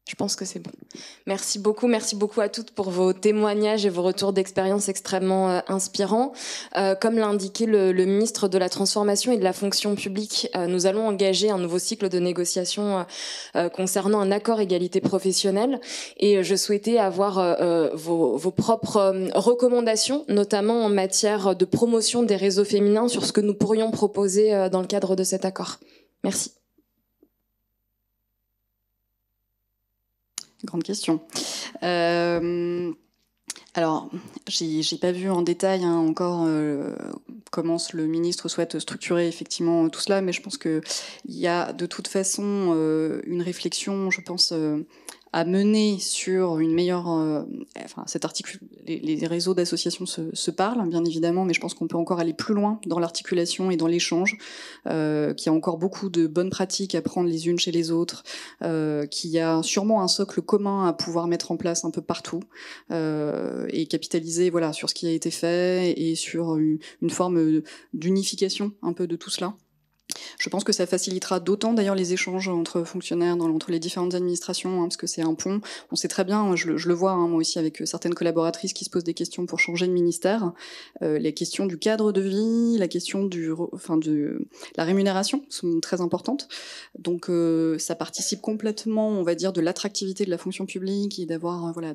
Je pense que c'est bon. Merci beaucoup à toutes pour vos témoignages et vos retours d'expérience extrêmement inspirants. Comme l'a indiqué le ministre de la Transformation et de la Fonction publique, nous allons engager un nouveau cycle de négociation concernant un accord égalité professionnelle. Et je souhaitais avoir vos propres recommandations, notamment en matière de promotion des réseaux féminins, sur ce que nous pourrions proposer dans le cadre de cet accord. Merci. Grande question. Alors, j'ai pas vu en détail encore comment le ministre souhaite structurer effectivement tout cela, mais je pense qu'il y a de toute façon une réflexion, je pense, à mener sur une meilleure... enfin, cet article, les réseaux d'associations se parlent, bien évidemment, mais je pense qu'on peut encore aller plus loin dans l'articulation et dans l'échange, qu'il y a encore beaucoup de bonnes pratiques à prendre les unes chez les autres, qu'il y a sûrement un socle commun à pouvoir mettre en place un peu partout, et capitaliser voilà, sur ce qui a été fait et sur une forme d'unification un peu de tout cela. Je pense que ça facilitera d'autant d'ailleurs les échanges entre fonctionnaires, entre les différentes administrations, parce que c'est un pont. On sait très bien, je le vois moi aussi avec certaines collaboratrices qui se posent des questions pour changer de ministère. Les questions du cadre de vie, la question de la rémunération sont très importantes. Donc ça participe complètement, on va dire, de l'attractivité de la fonction publique et d'avoir voilà,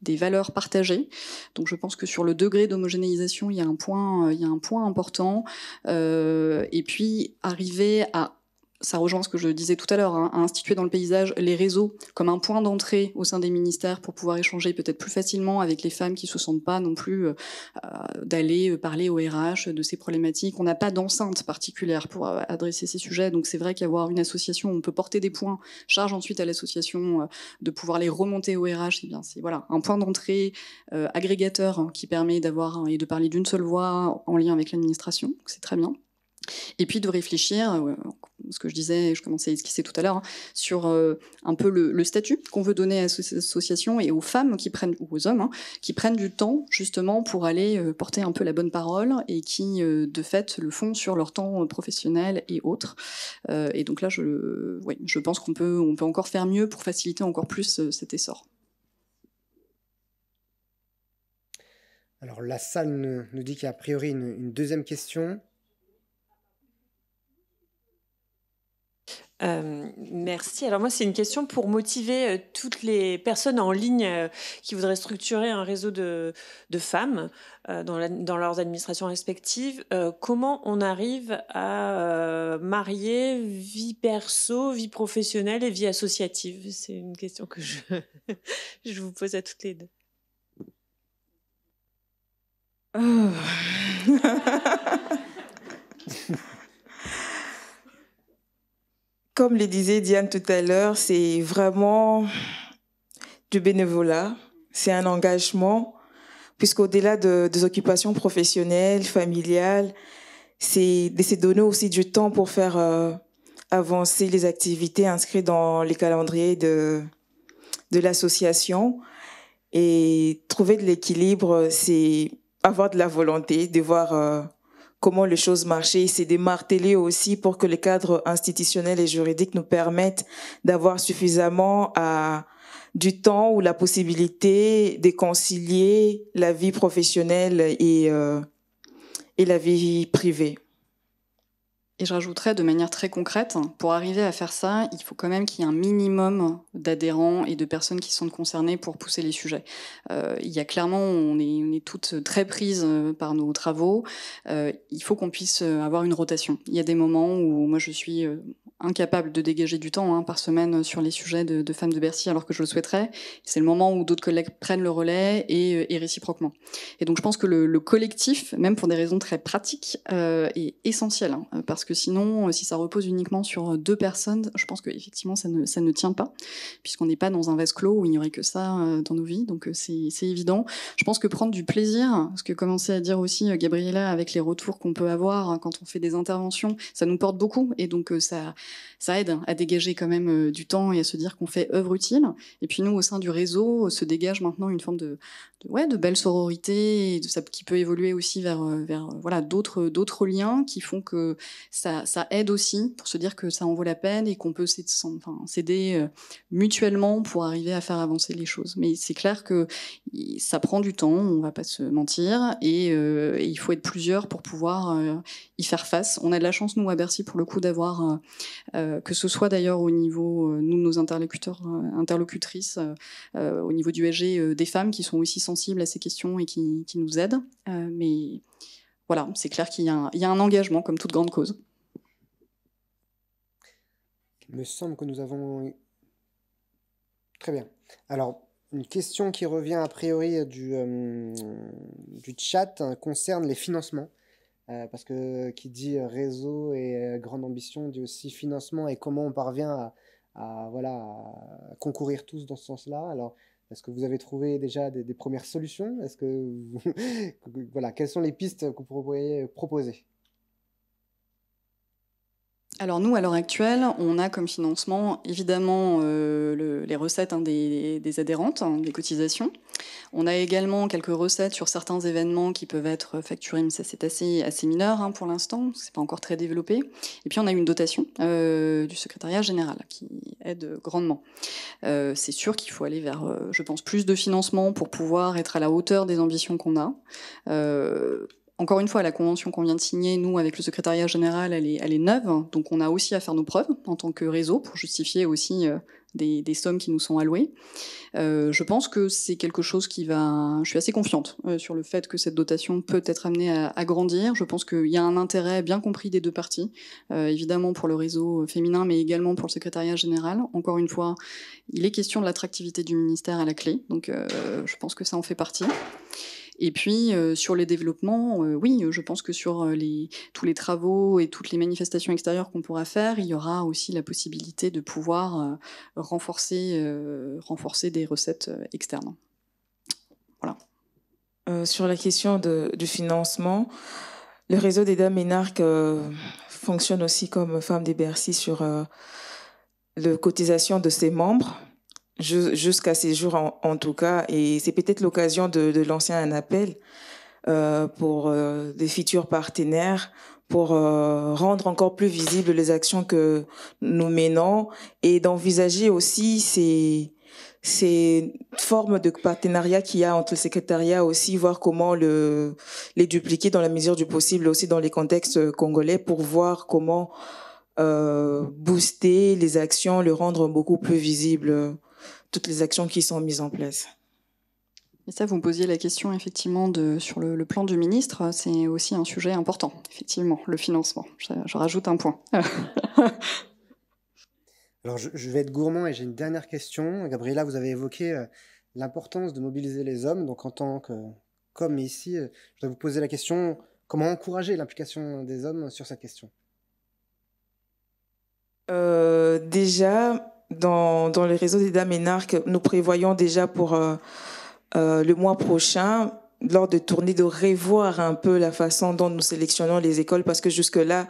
des valeurs partagées. Donc je pense que sur le degré d'homogénéisation, il y a un point important. Et puis arriver à, ça rejoint ce que je disais tout à l'heure, à instituer dans le paysage les réseaux comme un point d'entrée au sein des ministères pour pouvoir échanger peut-être plus facilement avec les femmes qui ne se sentent pas non plus d'aller parler au RH de ces problématiques. On n'a pas d'enceinte particulière pour adresser ces sujets, donc c'est vrai qu'avoir une association où on peut porter des points, charge ensuite à l'association de pouvoir les remonter au RH, c'est voilà, un point d'entrée agrégateur qui permet d'avoir et de parler d'une seule voix en lien avec l'administration, c'est très bien. Et puis de réfléchir, ce que je disais, je commençais à esquisser tout à l'heure, sur un peu le statut qu'on veut donner à ces associations et aux femmes qui prennent, ou aux hommes, qui prennent du temps justement pour aller porter un peu la bonne parole et qui, de fait, le font sur leur temps professionnel et autres. Et donc là, je pense qu'on peut encore faire mieux pour faciliter encore plus cet essor. Alors la salle nous dit qu'il y a a priori une deuxième question. Merci. Alors moi, c'est une question pour motiver toutes les personnes en ligne qui voudraient structurer un réseau de femmes dans leurs administrations respectives. Comment on arrive à marier vie perso, vie professionnelle et vie associative? C'est une question que je vous pose à toutes les deux. Comme le disait Diane tout à l'heure, c'est vraiment du bénévolat, c'est un engagement, puisqu'au-delà des occupations professionnelles, familiales, c'est de se donner aussi du temps pour faire avancer les activités inscrites dans les calendriers de l'association. Et trouver de l'équilibre, c'est avoir de la volonté, de voir comment les choses marchaient, c'est de marteler aussi pour que les cadres institutionnels et juridiques nous permettent d'avoir suffisamment du temps ou la possibilité de concilier la vie professionnelle et la vie privée. Et je rajouterais de manière très concrète, pour arriver à faire ça, il faut quand même qu'il y ait un minimum d'adhérents et de personnes qui sont concernées pour pousser les sujets. Il y a clairement, on est toutes très prises par nos travaux. Il faut qu'on puisse avoir une rotation. Il y a des moments où moi je suis incapable de dégager du temps par semaine sur les sujets de Femmes de Bercy alors que je le souhaiterais. C'est le moment où d'autres collègues prennent le relais et réciproquement. Et donc je pense que le collectif, même pour des raisons très pratiques, est essentiel. Parce que sinon, si ça repose uniquement sur 2 personnes, je pense qu'effectivement ça ne tient pas, puisqu'on n'est pas dans un vase clos où il n'y aurait que ça dans nos vies. Donc c'est évident. Je pense que prendre du plaisir, ce que commençait à dire aussi Gabriella avec les retours qu'on peut avoir quand on fait des interventions, ça nous porte beaucoup. Et donc ça aide à dégager quand même du temps et à se dire qu'on fait œuvre utile. Et puis nous, au sein du réseau, se dégage maintenant une forme de belle sororité, et qui peut évoluer aussi vers voilà, d'autres liens qui font que ça aide aussi pour se dire que ça en vaut la peine et qu'on peut s'aider mutuellement pour arriver à faire avancer les choses. Mais c'est clair que ça prend du temps, on va pas se mentir, et il faut être plusieurs pour pouvoir y faire face. On a de la chance, nous, à Bercy, pour le coup, d'avoir, que ce soit d'ailleurs au niveau, nous, nos interlocutrices, au niveau du SG, des femmes qui sont aussi sensibles à ces questions et qui nous aident. Mais voilà, c'est clair qu'il y a un engagement, comme toute grande cause. Il me semble que nous avons... Très bien. Alors, une question qui revient a priori du chat concerne les financements. Parce que qui dit réseau et grande ambition dit aussi financement et comment on parvient à concourir tous dans ce sens-là. Alors, est-ce que vous avez trouvé déjà des premières solutions? Est-ce que voilà, quelles sont les pistes que vous pourriez proposer? Alors nous, à l'heure actuelle, on a comme financement évidemment les recettes des adhérentes, des cotisations. On a également quelques recettes sur certains événements qui peuvent être facturés, mais ça c'est assez mineur pour l'instant, c'est pas encore très développé. Et puis on a une dotation du secrétariat général qui aide grandement. C'est sûr qu'il faut aller vers, je pense, plus de financement pour pouvoir être à la hauteur des ambitions qu'on a. Encore une fois, la convention qu'on vient de signer, nous, avec le secrétariat général, elle est neuve, donc on a aussi à faire nos preuves en tant que réseau pour justifier aussi des sommes qui nous sont allouées. Je pense que c'est quelque chose qui va... Je suis assez confiante sur le fait que cette dotation peut être amenée à grandir. Je pense qu'il y a un intérêt bien compris des deux parties, évidemment pour le réseau féminin, mais également pour le secrétariat général. Encore une fois, il est question de l'attractivité du ministère à la clé, donc je pense que ça en fait partie. Et puis, sur les développements, oui, je pense que sur tous les travaux et toutes les manifestations extérieures qu'on pourra faire, il y aura aussi la possibilité de pouvoir renforcer des recettes externes. Voilà. Sur la question du financement, Le réseau des dames énarques fonctionne aussi comme Femmes des Bercy sur la cotisation de ses membres, jusqu'à ces jours en tout cas. Et c'est peut-être l'occasion de lancer un appel pour des futurs partenaires, pour rendre encore plus visibles les actions que nous menons et d'envisager aussi ces formes de partenariat qu'il y a entre le secrétariat aussi, voir comment les dupliquer dans la mesure du possible aussi dans les contextes congolais pour voir comment booster les actions, le rendre beaucoup plus visible, toutes les actions qui sont mises en place. Et ça, vous me posiez la question effectivement sur le plan du ministre, c'est aussi un sujet important, effectivement, le financement. Je rajoute un point. Alors, je vais être gourmand et j'ai une dernière question. Gabriela, vous avez évoqué l'importance de mobiliser les hommes. Donc, en tant qu'homme ici, je vais vous poser la question, comment encourager l'implication des hommes sur cette question? Déjà, dans les réseaux des dames énarques, nous prévoyons déjà pour le mois prochain, lors de tournées, de revoir un peu la façon dont nous sélectionnons les écoles, parce que jusque-là,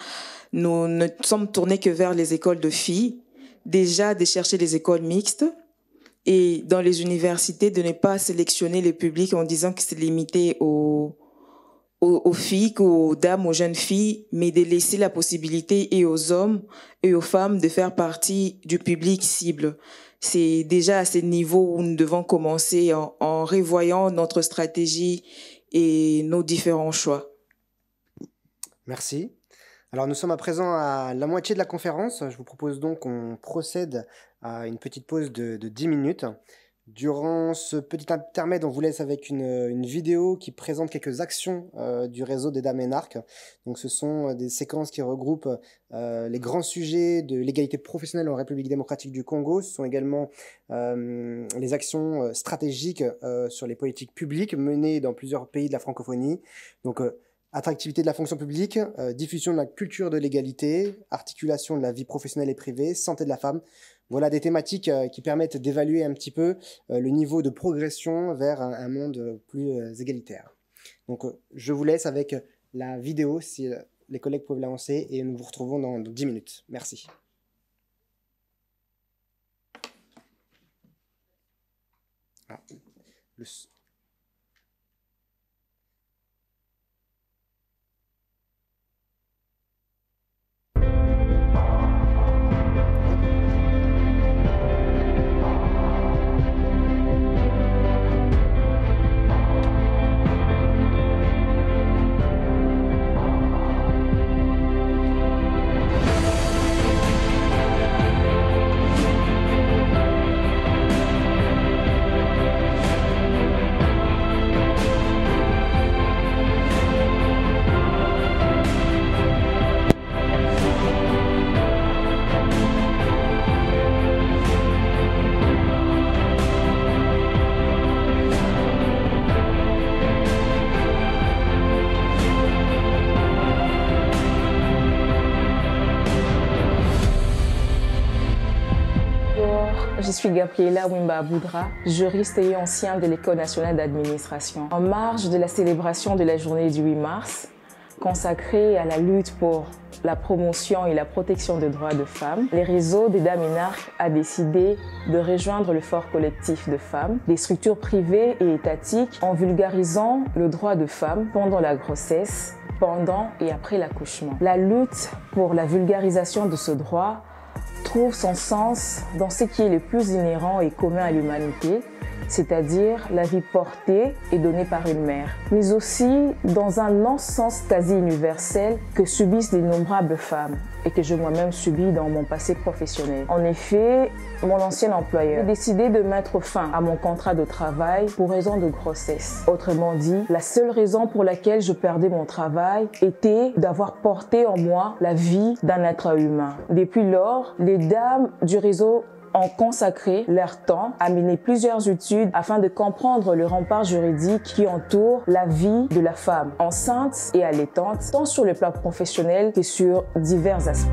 nous ne sommes tournés que vers les écoles de filles. Déjà, de chercher les écoles mixtes et dans les universités, de ne pas sélectionner les publics en disant que c'est limité aux filles, aux dames, aux jeunes filles, mais de laisser la possibilité et aux hommes et aux femmes de faire partie du public cible. C'est déjà à ce niveau où nous devons commencer en revoyant notre stratégie et nos différents choix. Merci. Alors nous sommes à présent à la moitié de la conférence. Je vous propose donc qu'on procède à une petite pause de 10 minutes. Durant ce petit intermède, on vous laisse avec une vidéo qui présente quelques actions du réseau des dames énarques. Donc ce sont des séquences qui regroupent les grands sujets de l'égalité professionnelle en République démocratique du Congo. Ce sont également les actions stratégiques sur les politiques publiques menées dans plusieurs pays de la francophonie. Donc attractivité de la fonction publique, diffusion de la culture de l'égalité, articulation de la vie professionnelle et privée, santé de la femme. Voilà des thématiques qui permettent d'évaluer un petit peu le niveau de progression vers un monde plus égalitaire. Donc je vous laisse avec la vidéo si les collègues peuvent l'avancer et nous vous retrouvons dans 10 minutes. Merci. Ah, Je suis Gabriela Wimba Boudra, juriste et ancienne de l'École nationale d'administration. En marge de la célébration de la journée du 8 mars, consacrée à la lutte pour la promotion et la protection des droits de femmes, les réseaux des dames énarques a décidé de rejoindre le fort collectif de femmes, des structures privées et étatiques, en vulgarisant le droit de femmes pendant la grossesse, pendant et après l'accouchement. La lutte pour la vulgarisation de ce droit trouve son sens dans ce qui est le plus inhérent et commun à l'humanité, c'est-à-dire la vie portée et donnée par une mère, mais aussi dans un non-sens quasi universel que subissent d'innombrables femmes et que je moi-même subis dans mon passé professionnel. En effet, mon ancien employeur a décidé de mettre fin à mon contrat de travail pour raison de grossesse. Autrement dit, la seule raison pour laquelle je perdais mon travail était d'avoir porté en moi la vie d'un être humain. Depuis lors, les dames du réseau ont consacré leur temps à mener plusieurs études afin de comprendre le rempart juridique qui entoure la vie de la femme, enceinte et allaitante, tant sur le plan professionnel que sur divers aspects.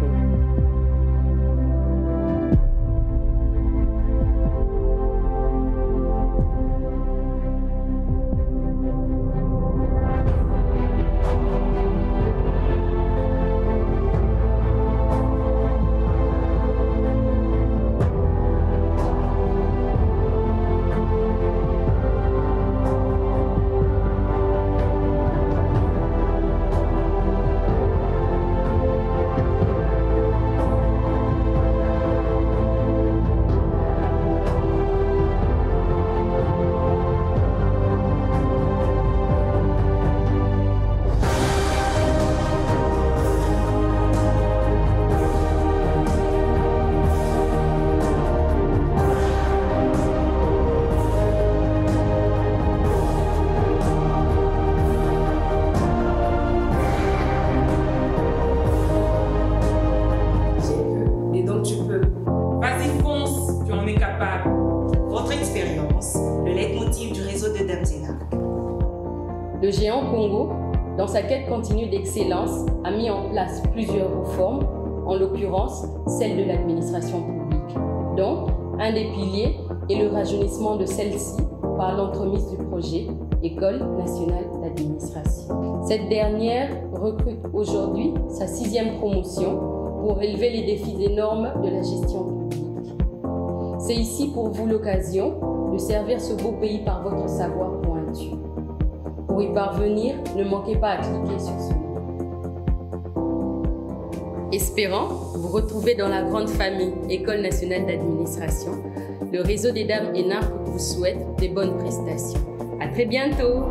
Le géant Congo, dans sa quête continue d'excellence, a mis en place plusieurs réformes, en l'occurrence celle de l'administration publique, dont un des piliers est le rajeunissement de celle-ci par l'entremise du projet École nationale d'administration. Cette dernière recrute aujourd'hui sa 6e promotion pour relever les défis énormes de la gestion publique. C'est ici pour vous l'occasion de servir ce beau pays par votre savoir pointu. Pour y parvenir, ne manquez pas à cliquer sur ce lien. Espérant vous retrouver dans la grande famille École nationale d'administration, le réseau des dames énarques vous souhaite des bonnes prestations. À très bientôt!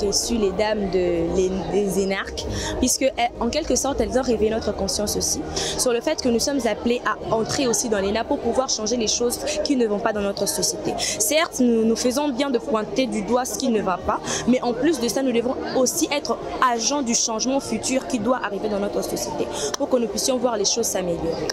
Reçu les dames des énarques, puisque en quelque sorte elles ont réveillé notre conscience aussi sur le fait que nous sommes appelés à entrer aussi dans l'ENA pour pouvoir changer les choses qui ne vont pas dans notre société. Certes, nous faisons bien de pointer du doigt ce qui ne va pas, mais en plus de ça, nous devons aussi être agents du changement futur qui doit arriver dans notre société pour que nous puissions voir les choses s'améliorer.